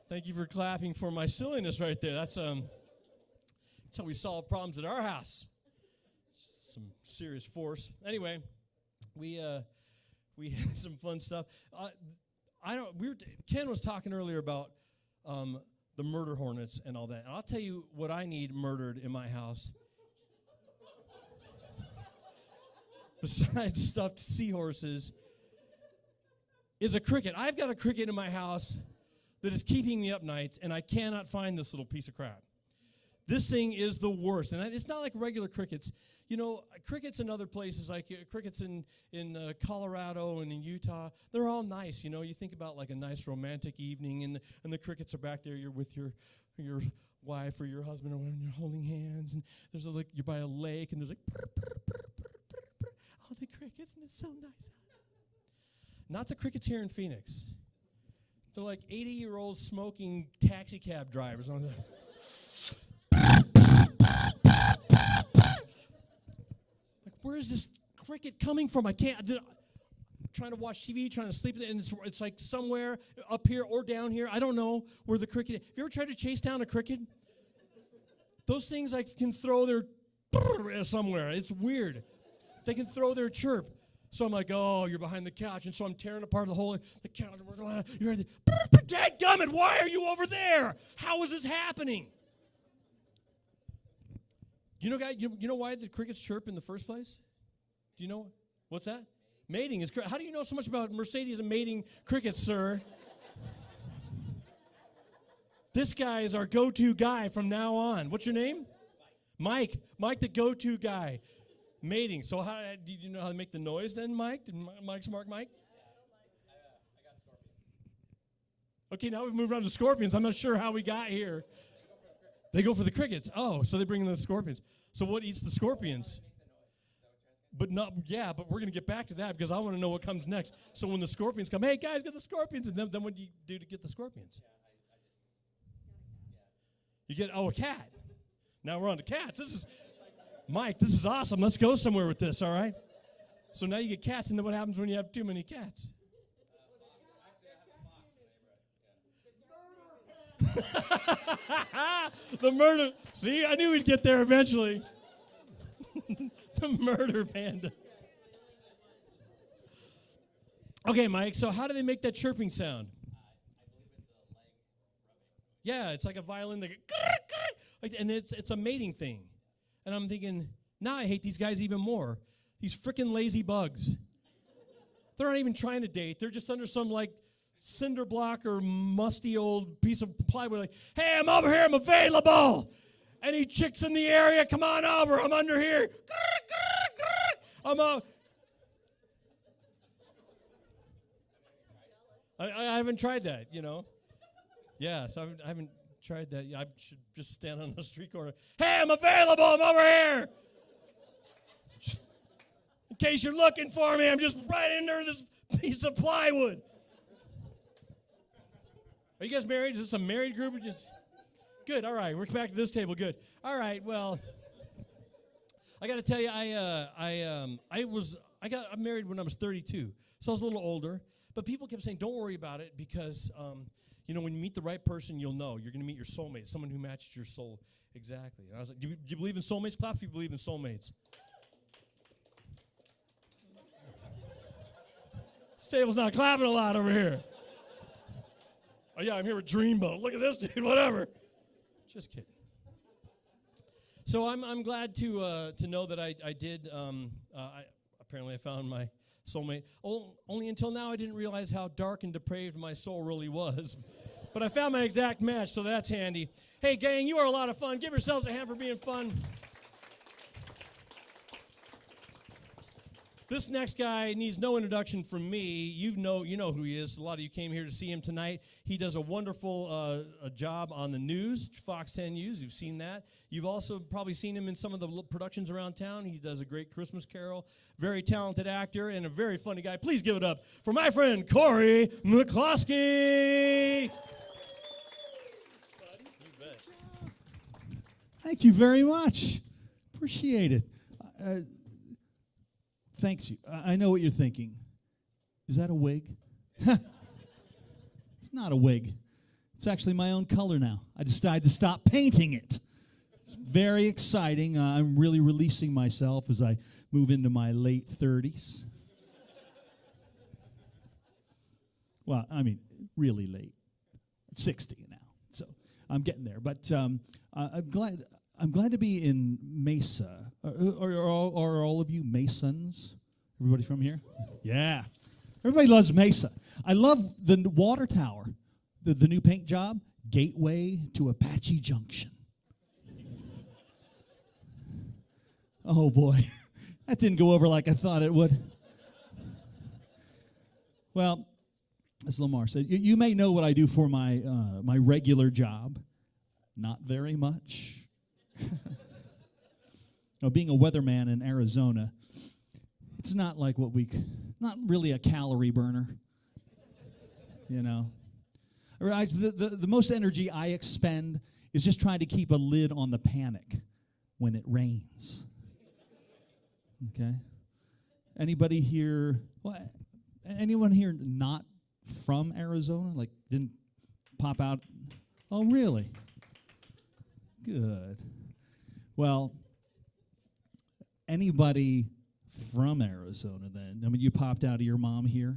[SPEAKER 3] thank you for clapping for my silliness right there. That's how we solve problems at our house. Some serious force. Anyway, we had some fun stuff. Ken was talking earlier about the murder hornets and all that. And I'll tell you what I need murdered in my house. Besides stuffed seahorses, is a cricket. I've got a cricket in my house that is keeping me up nights, and I cannot find this little piece of crap. This thing is the worst, and it's not like regular crickets. Crickets in other places, like crickets in Colorado and in Utah, they're all nice. You think about like a nice romantic evening, and the crickets are back there. You're with your wife or your husband, or when you're holding hands, and there's you're by a lake, and there's like all the crickets, and it's so nice. Not the crickets here in Phoenix. They're like 80-year-old smoking taxi cab drivers on the. Where is this cricket coming from? I'm trying to watch TV, trying to sleep, and it's like somewhere up here or down here. I don't know where the cricket is. Have you ever tried to chase down a cricket? Those things can throw their somewhere. It's weird. They can throw their chirp. So I'm like, oh, you're behind the couch. And so I'm tearing apart the couch. You're ready. Dadgummit, why are you over there? How is this happening? You know why the crickets chirp in the first place? Do you know? What's that? Mating is. How do you know so much about Mercedes and mating crickets, sir? This guy is our go-to guy from now on. What's your name? Mike. Mike, the go-to guy. Mating. So how do you know how to make the noise then, Mike? Did Mike smart Mike?
[SPEAKER 4] I got scorpions.
[SPEAKER 3] Okay, now we've moved on to scorpions. I'm not sure how we got here. They go for the crickets. Oh, so they bring in the scorpions. So what eats the scorpions? But we're going to get back to that because I want to know what comes next. So when the scorpions come, hey, guys, get the scorpions. And then what do you do to get the scorpions? You get, a cat. Now we're on to cats. Mike, this is awesome. Let's go somewhere with this, all right? So now you get cats, and then what happens when you have too many cats? The murder. See, I knew we'd get there eventually. The murder panda. Okay, Mike, so how do they make that chirping sound?
[SPEAKER 4] I believe it's a leg rubbing.
[SPEAKER 3] Yeah, it's like a violin. And it's a mating thing. And I'm thinking, now I hate these guys even more. These freaking lazy bugs. They're not even trying to date. They're just under some cinder block or musty old piece of plywood. Like, hey, I'm over here. I'm available. Any chicks in the area, come on over. I'm under here. I haven't tried that, Yeah, so I haven't tried that. I should just stand on the street corner. Hey, I'm available. I'm over here. In case you're looking for me, I'm just right under this piece of plywood. Are you guys married? Is this a married group? Good. All right. We're back to this table. Good. All right. Well, I got to tell you, I got married when I was 32, so I was a little older. But people kept saying, "Don't worry about it," because You know, when you meet the right person, you'll know. You're going to meet your soulmate, someone who matches your soul exactly. And I was like, do you believe in soulmates? Clap if you believe in soulmates. This table's not clapping a lot over here. Oh, yeah, I'm here with Dreamboat. Look at this dude, whatever. Just kidding. So I'm glad to know that I did. Apparently I found my soulmate. Only until now I didn't realize how dark and depraved my soul really was. But I found my exact match, so that's handy. Hey, gang, you are a lot of fun. Give yourselves a hand for being fun. This next guy needs no introduction from me. You know who he is. A lot of you came here to see him tonight. He does a wonderful job on the news, Fox 10 News. You've seen that. You've also probably seen him in some of the productions around town. He does a great Christmas Carol. Very talented actor and a very funny guy. Please give it up for my friend Corey McCloskey.
[SPEAKER 5] Thank you very much. Appreciate it. Thanks you. I know what you're thinking. Is that a wig? It's not a wig. It's actually my own color now. I decided to stop painting it. It's very exciting. I'm really releasing myself as I move into my late 30s. Well, I mean, really late. 60 now. So I'm getting there. But I'm glad to be in Mesa. Are all of you Masons? Everybody from here? Yeah. Everybody loves Mesa. I love the water tower, the new paint job, Gateway to Apache Junction. Oh, boy. That didn't go over like I thought it would. Well, as Lamar said, you may know what I do for my regular job. Not very much. Now, being a weatherman in Arizona, it's not like not really a calorie burner. You know, the most energy I expend is just trying to keep a lid on the panic when it rains. Okay. Anybody here? Anyone here not from Arizona? Like didn't pop out? Oh, really? Good. Well, anybody from Arizona then? I mean, you popped out of your mom here?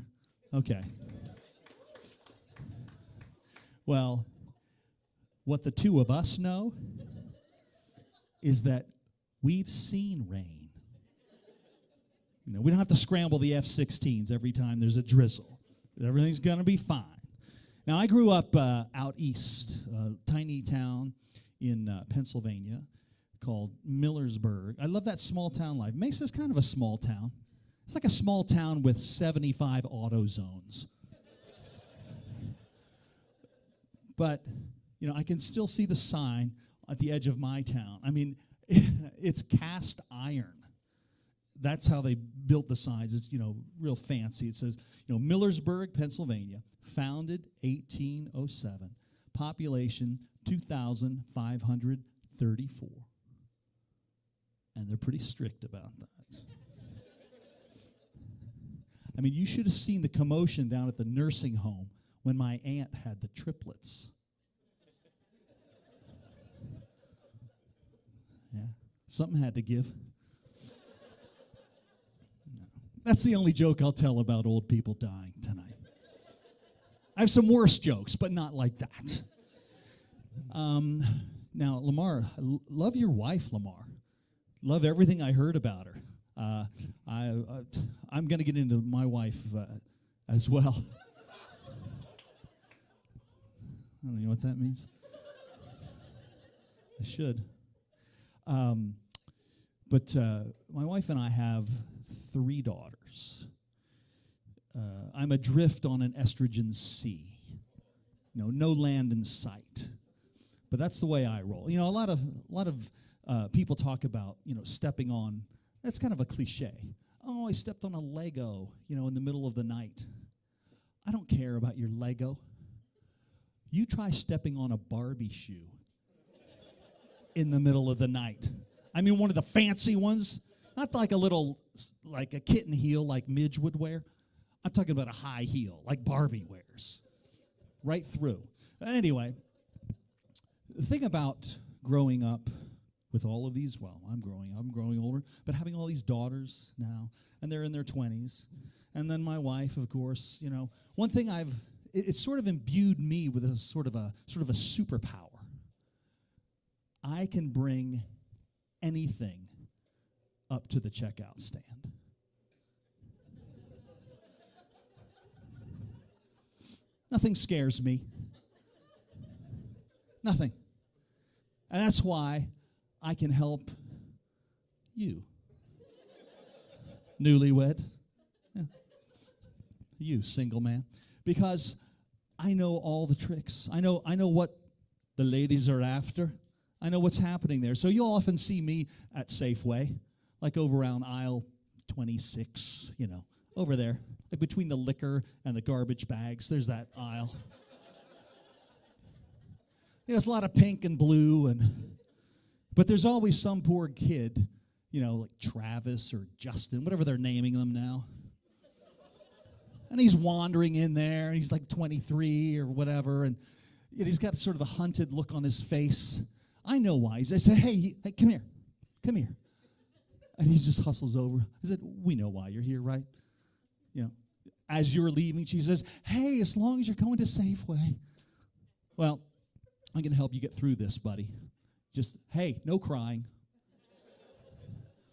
[SPEAKER 5] Okay. Well, what the two of us know is that we've seen rain. You know, we don't have to scramble the F-16s every time there's a drizzle. Everything's going to be fine. Now, I grew up out east, a tiny town in Pennsylvania called Millersburg. I love that small town life. Mesa's kind of a small town. It's like a small town with 75 auto zones. But, you know, I can still see the sign at the edge of my town. I mean, it's cast iron. That's how they built the signs. It's, you know, real fancy. It says, you know, Millersburg, Pennsylvania, founded 1807, population 2,534. And they're pretty strict about that. I mean, you should have seen the commotion down at the nursing home when my aunt had the triplets. Yeah, something had to give. No. That's the only joke I'll tell about old people dying tonight. I have some worse jokes, but not like that. Now, Lamar, love your wife, Lamar. Love everything I heard about her. I'm going to get into my wife as well. I don't know what that means. I should. But my wife and I have 3 daughters. I'm adrift on an estrogen sea. You know, no land in sight. But that's the way I roll. You know, a lot of people talk about, you know, stepping on. That's kind of a cliche. Oh, I stepped on a Lego, you know, in the middle of the night. I don't care about your Lego. You try stepping on a Barbie shoe in the middle of the night. I mean, one of the fancy ones, not like a little, like a kitten heel like Midge would wear. I'm talking about a high heel like Barbie wears. Right through. Anyway, the thing about growing up with all of these, well, I'm growing older, but having all these daughters now, and they're in their 20s, and then my wife, of course, one thing it's sort of imbued me with a sort of a superpower. I can bring anything up to the checkout stand. Nothing scares me. Nothing. And that's why I can help you. Newlywed. Yeah. You, single man. Because I know all the tricks. I know what the ladies are after. I know what's happening there. So you'll often see me at Safeway, like over around aisle 26, over there. Like between the liquor and the garbage bags, there's that aisle. There's a lot of pink and blue, but there's always some poor kid, like Travis or Justin, whatever they're naming them now. And he's wandering in there, and he's like 23 or whatever, and he's got sort of a hunted look on his face. I know why. I said, hey, come here. And he just hustles over. I said, we know why you're here, right? As you're leaving, she says, hey, as long as you're going to Safeway. Well, I'm going to help you get through this, buddy. Just, hey, no crying.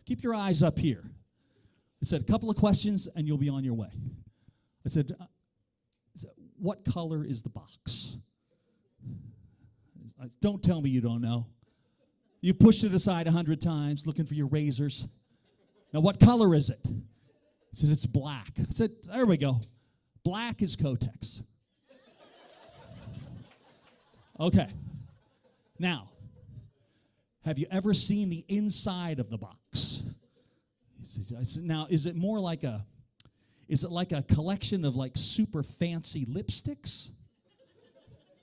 [SPEAKER 5] Keep your eyes up here. I said, a couple of questions, and you'll be on your way. I said, what color is the box? Don't tell me you don't know. You've pushed it aside 100 times looking for your razors. Now, what color is it? He said, it's black. I said, there we go. Black is Kotex. Okay. Now, have you ever seen the inside of the box? I said, now, is it like a collection of like super fancy lipsticks?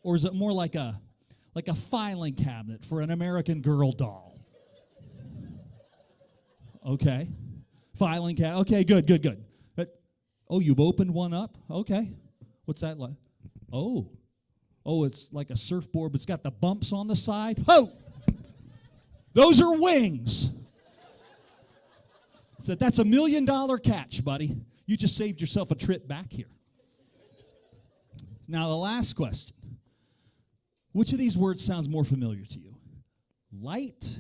[SPEAKER 5] Or is it more like a filing cabinet for an American Girl doll? Okay. Filing cabinet. Okay, good. But, you've opened one up? Okay. What's that like? Oh, it's like a surfboard, but it's got the bumps on the side. Oh! Those are wings. I said, that's $1 million catch, buddy. You just saved yourself a trip back here. Now, the last question. Which of these words sounds more familiar to you? Light,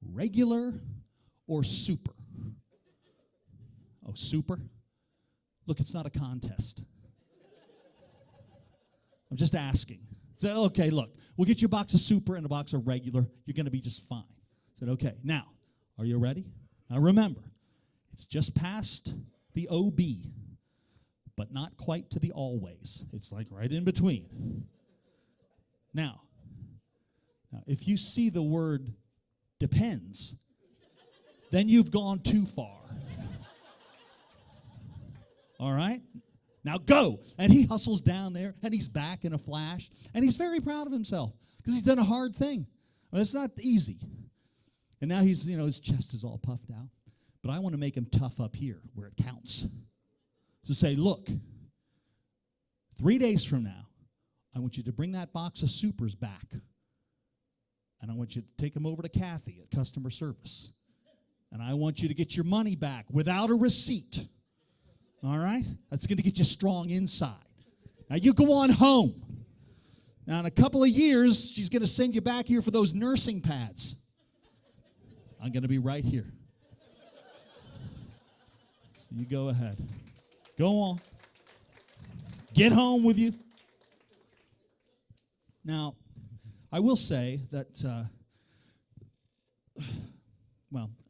[SPEAKER 5] regular, or super? Oh, super? Look, it's not a contest. I'm just asking. I said, okay, look, we'll get you a box of super and a box of regular. You're going to be just fine. I said, okay, now, are you ready? Now, remember, it's just past the OB, but not quite to the always. It's like right in between. Now, if you see the word depends, then you've gone too far. All right? Now go. And he hustles down there, and he's back in a flash, and he's very proud of himself because he's done a hard thing. Well, it's not easy. And now he's, his chest is all puffed out. But I want to make him tough up here where it counts. So say, look, 3 days from now, I want you to bring that box of supers back. And I want you to take them over to Kathy at customer service. And I want you to get your money back without a receipt. All right? That's going to get you strong inside. Now you go on home. Now in a couple of years, she's going to send you back here for those nursing pads. I'm going to be right here. So you go ahead. Go on. Get home with you. Now, I will say that,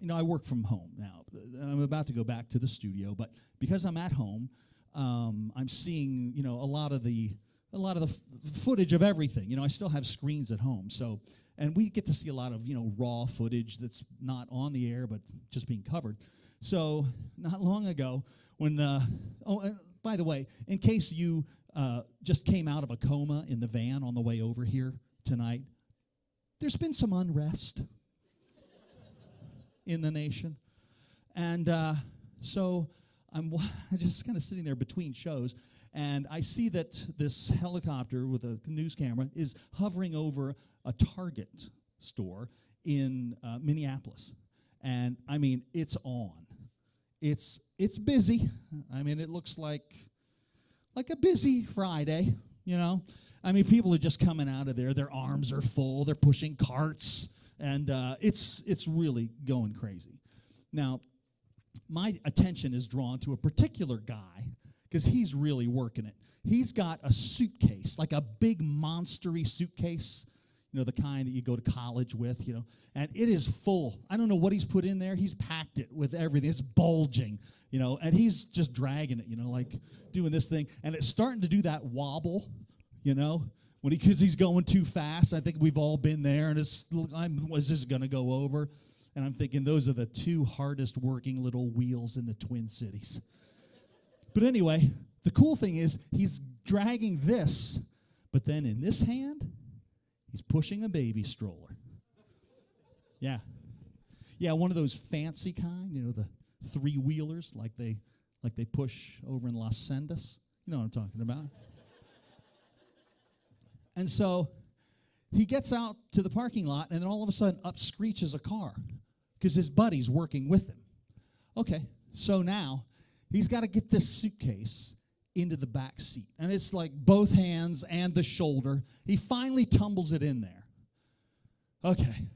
[SPEAKER 5] I work from home now. I'm about to go back to the studio, but because I'm at home, I'm seeing, a lot of the footage of everything. I still have screens at home, so, and we get to see a lot of, raw footage that's not on the air, but just being covered. So, not long ago, when, by the way, in case you just came out of a coma in the van on the way over here tonight, there's been some unrest in the nation. And so I'm just kind of sitting there between shows, And I see that this helicopter with a news camera is hovering over a Target store in Minneapolis. And I mean, it's on. It's busy. I mean, it looks like a busy Friday, you know. I mean, people are just coming out of there. Their arms are full. They're pushing carts, and it's really going crazy. Now, my attention is drawn to a particular guy because he's really working it. He's got a suitcase, like a big monstery suitcase, you know, the kind that you go to college with, you know, and it is full. I don't know what he's put in there. He's packed it with everything. It's bulging, you know, and he's just dragging it, you know, like doing this thing, and it's starting to do that wobble, you know, because he's going too fast. I think we've all been there, and was this going to go over? And I'm thinking those are the two hardest working little wheels in the Twin Cities. But anyway, the cool thing is he's dragging this, but then in this hand, he's pushing a baby stroller. Yeah. Yeah, one of those fancy kind, you know, the three-wheelers like they push over in Las Sendas. You know what I'm talking about. And so he gets out to the parking lot, and then all of a sudden up screeches a car because his buddy's working with him. Okay, so now he's got to get this suitcase into the back seat. And it's like both hands and the shoulder. He finally tumbles it in there. Okay,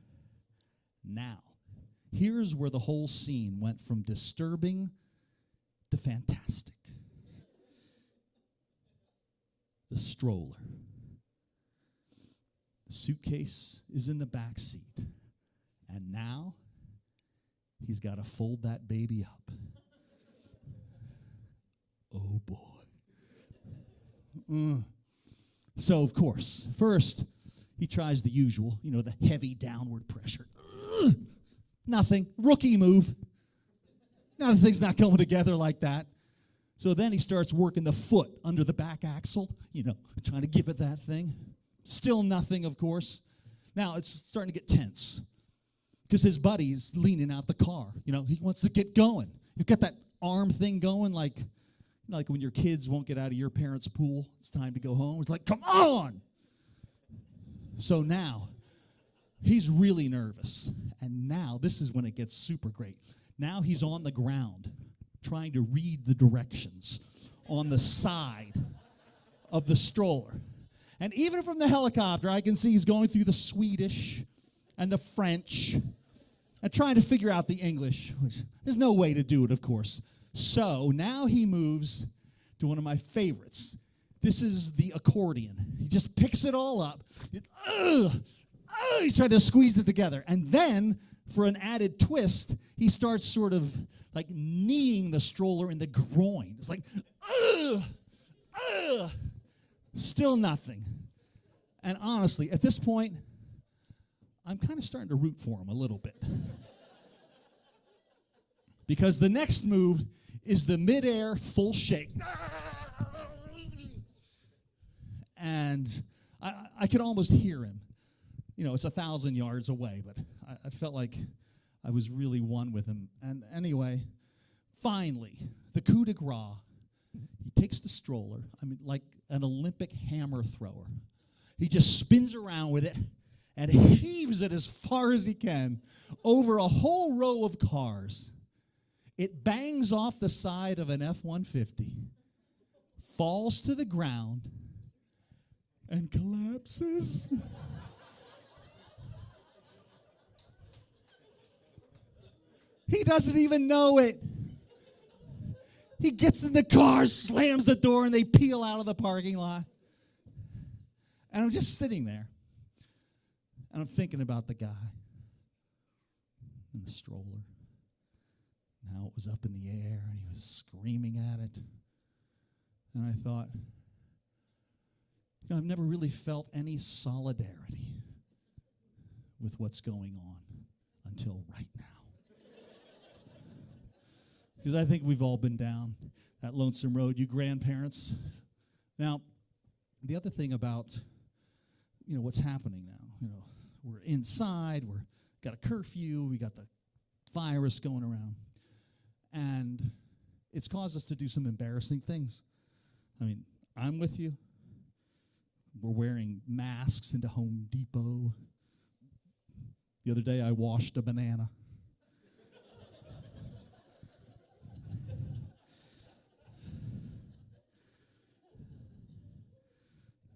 [SPEAKER 5] now, here's where the whole scene went from disturbing to fantastic. The stroller. The suitcase is in the back seat. And now, he's got to fold that baby up. Oh, boy. So, of course, first, he tries the usual, you know, the heavy downward pressure. Nothing. Rookie move. Now the thing's not going together like that. So then he starts working the foot under the back axle, you know, trying to give it that thing. Still nothing, of course. Now it's starting to get tense because his buddy's leaning out the car. You know, he wants to get going. He's got that arm thing going like when your kids won't get out of your parents' pool. It's time to go home. It's like, come on! So now, he's really nervous. And now, this is when it gets super great. Now he's on the ground trying to read the directions on the side of the stroller. And even from the helicopter, I can see he's going through the Swedish and the French and trying to figure out the English, which there's no way to do it, of course. So now he moves to one of my favorites. This is the accordion. He just picks it all up. He's trying to squeeze it together. And then, for an added twist, he starts sort of like kneeing the stroller in the groin. It's like, still nothing. And honestly, at this point, I'm kind of starting to root for him a little bit. Because the next move is the midair full shake. And I could almost hear him. You know, it's 1,000 yards away, but I felt like I was really one with him. And anyway, finally, the coup de grace, he takes the stroller, I mean, like an Olympic hammer thrower. He just spins around with it and heaves it as far as he can over a whole row of cars. It bangs off the side of an F-150, falls to the ground, and collapses. He doesn't even know it. He gets in the car, slams the door, and they peel out of the parking lot. And I'm just sitting there, and I'm thinking about the guy in the stroller. Now it was up in the air, and he was screaming at it. And I thought, you know, I've never really felt any solidarity with what's going on until right now. Because I think we've all been down that lonesome road, you grandparents. Now, the other thing about, you know, what's happening now, you know, we're inside, we're got a curfew, we got the virus going around, and it's caused us to do some embarrassing things. I mean, I'm with you. We're wearing masks into Home Depot. The other day I washed a banana.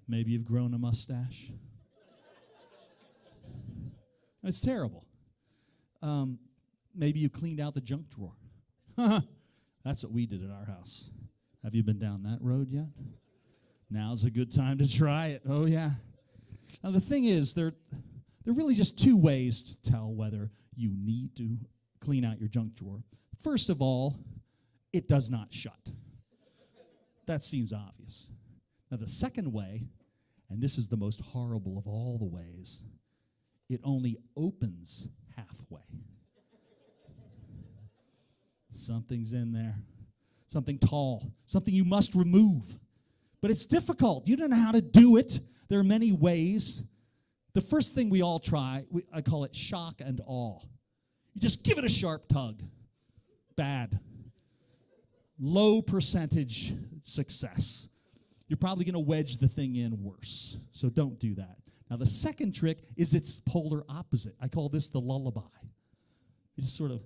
[SPEAKER 5] Maybe you've grown a mustache. It's terrible. Maybe you cleaned out the junk drawer. That's what we did at our house. Have you been down that road yet? Now's a good time to try it. Oh, yeah. Now, the thing is, there are really just two ways to tell whether you need to clean out your junk drawer. First of all, it does not shut. That seems obvious. Now, the second way, and this is the most horrible of all the ways, it only opens halfway. Something's in there. Something tall. Something you must remove. But it's difficult. You don't know how to do it. There are many ways. The first thing we all try, I call it shock and awe. You just give it a sharp tug. Bad. Low percentage success. You're probably going to wedge the thing in worse. So don't do that. Now, the second trick is its polar opposite. I call this the lullaby. You just sort of,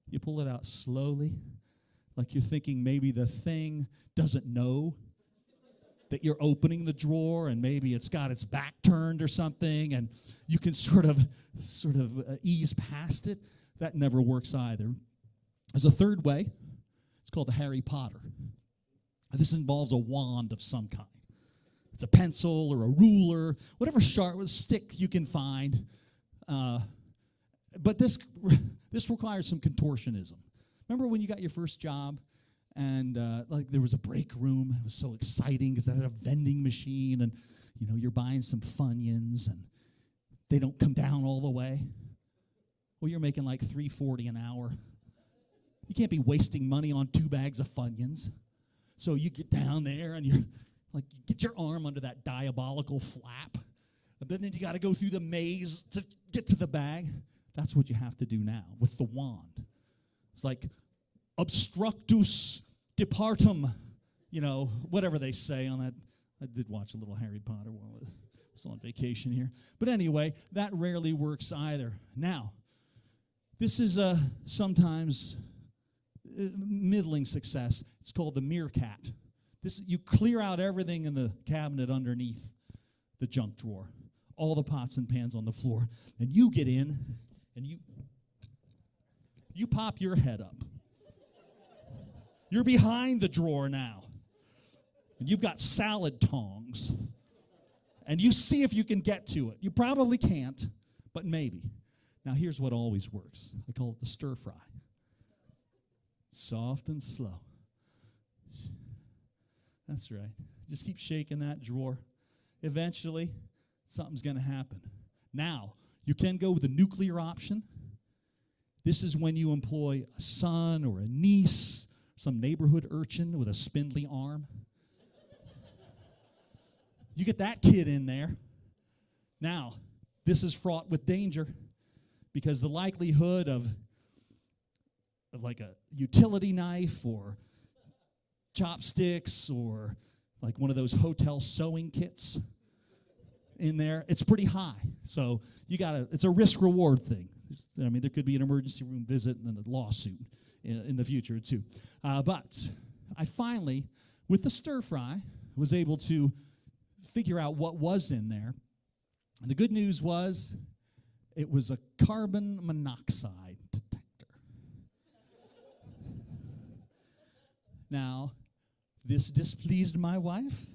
[SPEAKER 5] you pull it out slowly, like you're thinking maybe the thing doesn't know that you're opening the drawer, and maybe it's got its back turned or something, and you can sort of ease past it. That never works either. There's a third way. It's called the Harry Potter. This involves a wand of some kind. It's a pencil or a ruler, whatever sharp stick you can find. But this requires some contortionism. Remember when you got your first job? And like there was a break room. It was so exciting because it had a vending machine, and you're buying some Funyuns, and they don't come down all the way. Well, you're making like $3.40 an hour. You can't be wasting money on 2 bags of Funyuns. So you get down there, and you get your arm under that diabolical flap, but then you got to go through the maze to get to the bag. That's what you have to do now with the wand. It's like obstructus departum, whatever they say on that. I did watch a little Harry Potter while I was on vacation here. But anyway, that rarely works either. Now, this is sometimes middling success. It's called the meerkat. You clear out everything in the cabinet underneath the junk drawer, all the pots and pans on the floor, and you get in, and you pop your head up. You're behind the drawer now, and you've got salad tongs, and you see if you can get to it. You probably can't, but maybe. Now, here's what always works. I call it the stir fry. Soft and slow. That's right. Just keep shaking that drawer. Eventually, something's going to happen. Now, you can go with the nuclear option. This is when you employ a son or a niece, some neighborhood urchin with a spindly arm. You get that kid in there. Now, this is fraught with danger because the likelihood of like a utility knife or chopsticks or like one of those hotel sewing kits in there, it's pretty high. So it's a risk-reward thing. There could be an emergency room visit and then a lawsuit in the future too. But I finally, with the stir fry, was able to figure out what was in there. And the good news was it was a carbon monoxide detector. Now, this displeased my wife.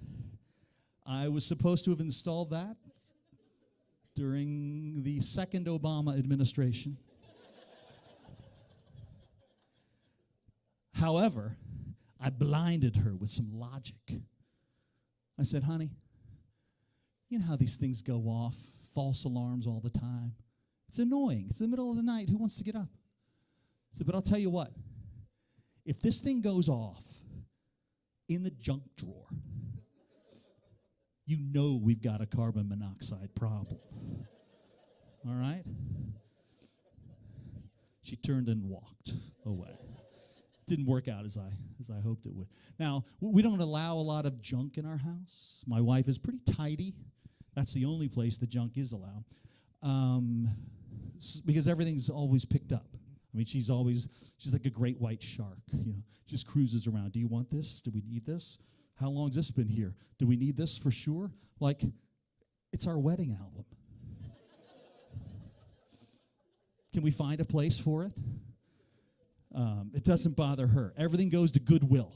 [SPEAKER 5] I was supposed to have installed that during the second Obama administration. However, I blinded her with some logic. I said, honey, you know how these things go off, false alarms all the time. It's annoying. It's the middle of the night. Who wants to get up? I said, but I'll tell you what. If this thing goes off in the junk drawer, you know we've got a carbon monoxide problem. All right? She turned and walked away. didn't work out as I hoped it would. Now, we don't allow a lot of junk in our house. My wife is pretty tidy. That's the only place the junk is allowed, because everything's always picked up. I mean, she's like a great white shark, just cruises around. Do you want this? Do we need this? How long's this been here? Do we need this for sure? Like, it's our wedding album. Can we find a place for it? It doesn't bother her. Everything goes to Goodwill.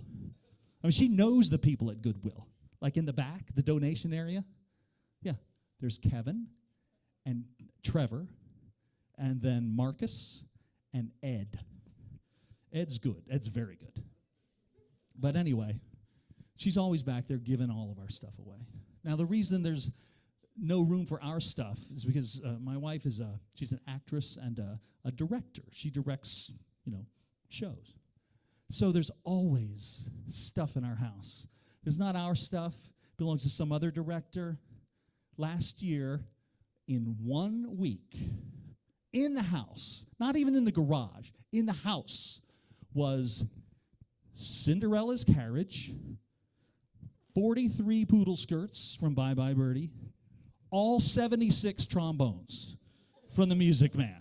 [SPEAKER 5] I mean, she knows the people at Goodwill. Like in the back, the donation area. Yeah, there's Kevin and Trevor and then Marcus and Ed. Ed's good. Ed's very good. But anyway, she's always back there giving all of our stuff away. Now, the reason there's no room for our stuff is because my wife she's an actress and a director. She directs, shows. So there's always stuff in our house. It's not our stuff. It belongs to some other director. Last year, in 1 week, in the house, not even in the garage, in the house, was Cinderella's Carriage, 43 poodle skirts from Bye Bye Birdie, all 76 trombones from the Music Man.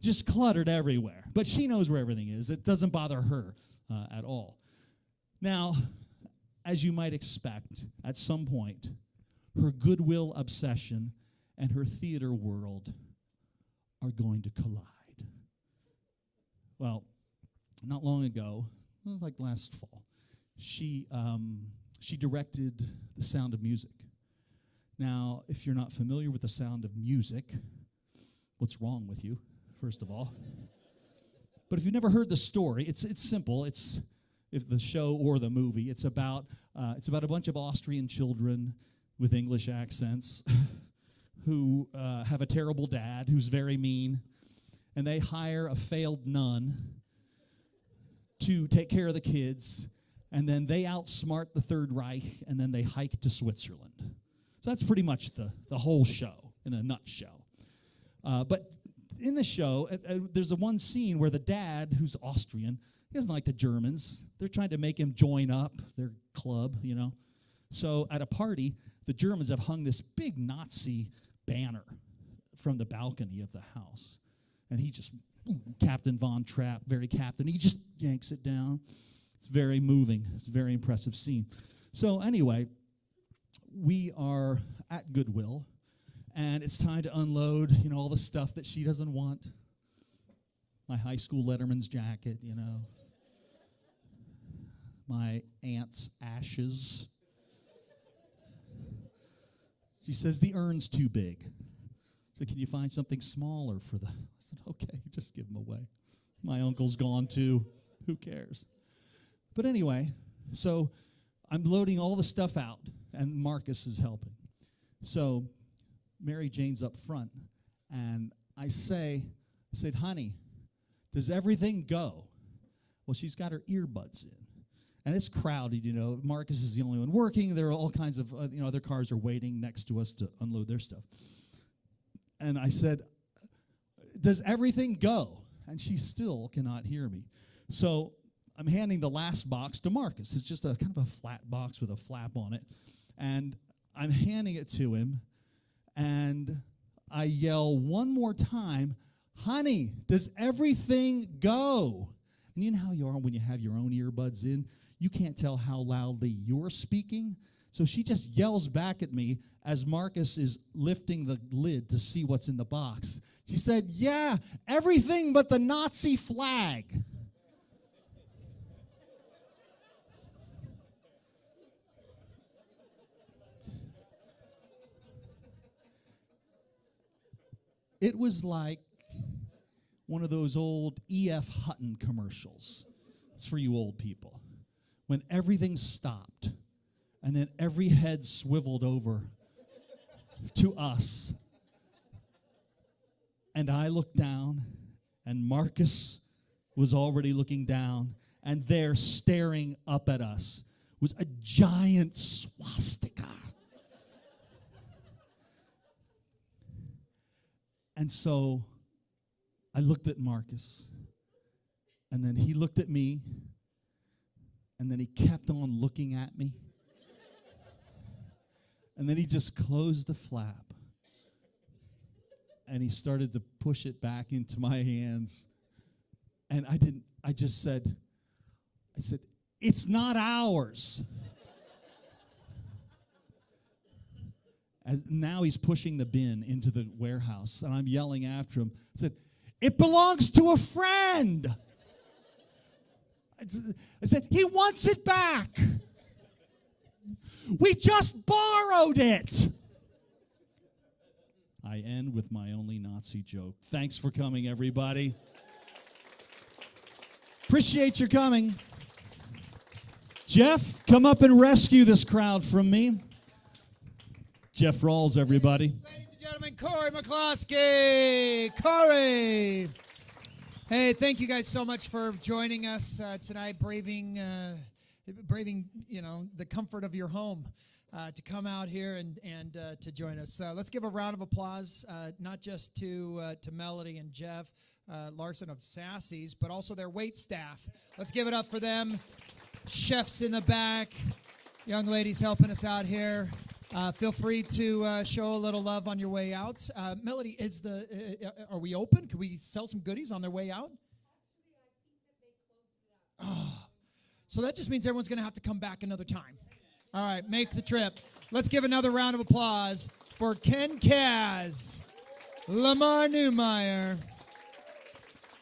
[SPEAKER 5] Just cluttered everywhere. But she knows where everything is. It doesn't bother her at all. Now, as you might expect, at some point, her Goodwill obsession and her theater world are going to collide. Well, not long ago, it was like last fall, she directed The Sound of Music. Now, if you're not familiar with The Sound of Music, what's wrong with you, first of all? But if you've never heard the story, it's simple. It's if the show or the movie. It's about a bunch of Austrian children with English accents who have a terrible dad who's very mean, and they hire a failed nun to take care of the kids, and then they outsmart the Third Reich, and then they hike to Switzerland. So that's pretty much the whole show in a nutshell. But in the show, there's one scene where the dad, who's Austrian, he doesn't like the Germans. They're trying to make him join up their club, So at a party, the Germans have hung this big Nazi banner from the balcony of the house. And he just, Captain Von Trapp, very captain, he just yanks it down. It's very moving. It's a very impressive scene. So anyway, we are at Goodwill, and it's time to unload, all the stuff that she doesn't want. My high school letterman's jacket, my aunt's ashes. She says, the urn's too big. So can you find something smaller for the... I said, okay, just give them away. My uncle's gone too. Who cares? But anyway, so I'm loading all the stuff out, and Marcus is helping. So Mary Jane's up front, and I said, honey, does everything go? Well, she's got her earbuds in. And it's crowded, Marcus is the only one working. There are all kinds of, other cars are waiting next to us to unload their stuff. And I said, does everything go? And she still cannot hear me. So I'm handing the last box to Marcus. It's just a kind of a flat box with a flap on it. And I'm handing it to him, and I yell one more time, honey, does everything go? And you know how you are when you have your own earbuds in? You can't tell how loudly you're speaking. So she just yells back at me as Marcus is lifting the lid to see what's in the box. She said, yeah, everything but the Nazi flag. It was like one of those old E.F. Hutton commercials. It's for you old people. When everything stopped, and then every head swiveled over to us. And I looked down, and Marcus was already looking down, and there staring up at us was a giant swastika. And so I looked at Marcus, and then he looked at me, And then he kept on looking at me. And then he just closed the flap. And he started to push it back into my hands. And I just said, it's not ours. Now he's pushing the bin into the warehouse, and I'm yelling after him. I said, it belongs to a friend. I said, he wants it back. We just borrowed it. I end with my only Nazi joke. Thanks for coming, everybody. Appreciate your coming. Jeff, come up and rescue this crowd from me. Jeff Rawls, everybody.
[SPEAKER 1] Ladies and gentlemen, Corey McCloskey. Corey. Hey, thank you guys so much for joining us tonight, braving the comfort of your home to come out here and to join us. Let's give a round of applause, not just to Melody and Jeff Larson of Sassy's, but also their wait staff. Let's give it up for them. Chefs in the back, young ladies helping us out here. Feel free to show a little love on your way out. Melody, are we open? Can we sell some goodies on their way out? Oh, so that just means everyone's going to have to come back another time. All right, make the trip. Let's give another round of applause for Ken Kaz, Lamar Newmeyer,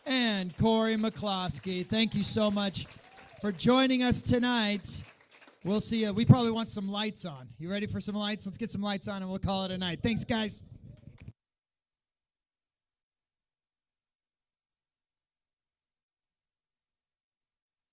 [SPEAKER 1] and Corey McCloskey. Thank you so much for joining us tonight. We'll see you. We probably want some lights on. You ready for some lights? Let's get some lights on and we'll call it a night. Thanks, guys.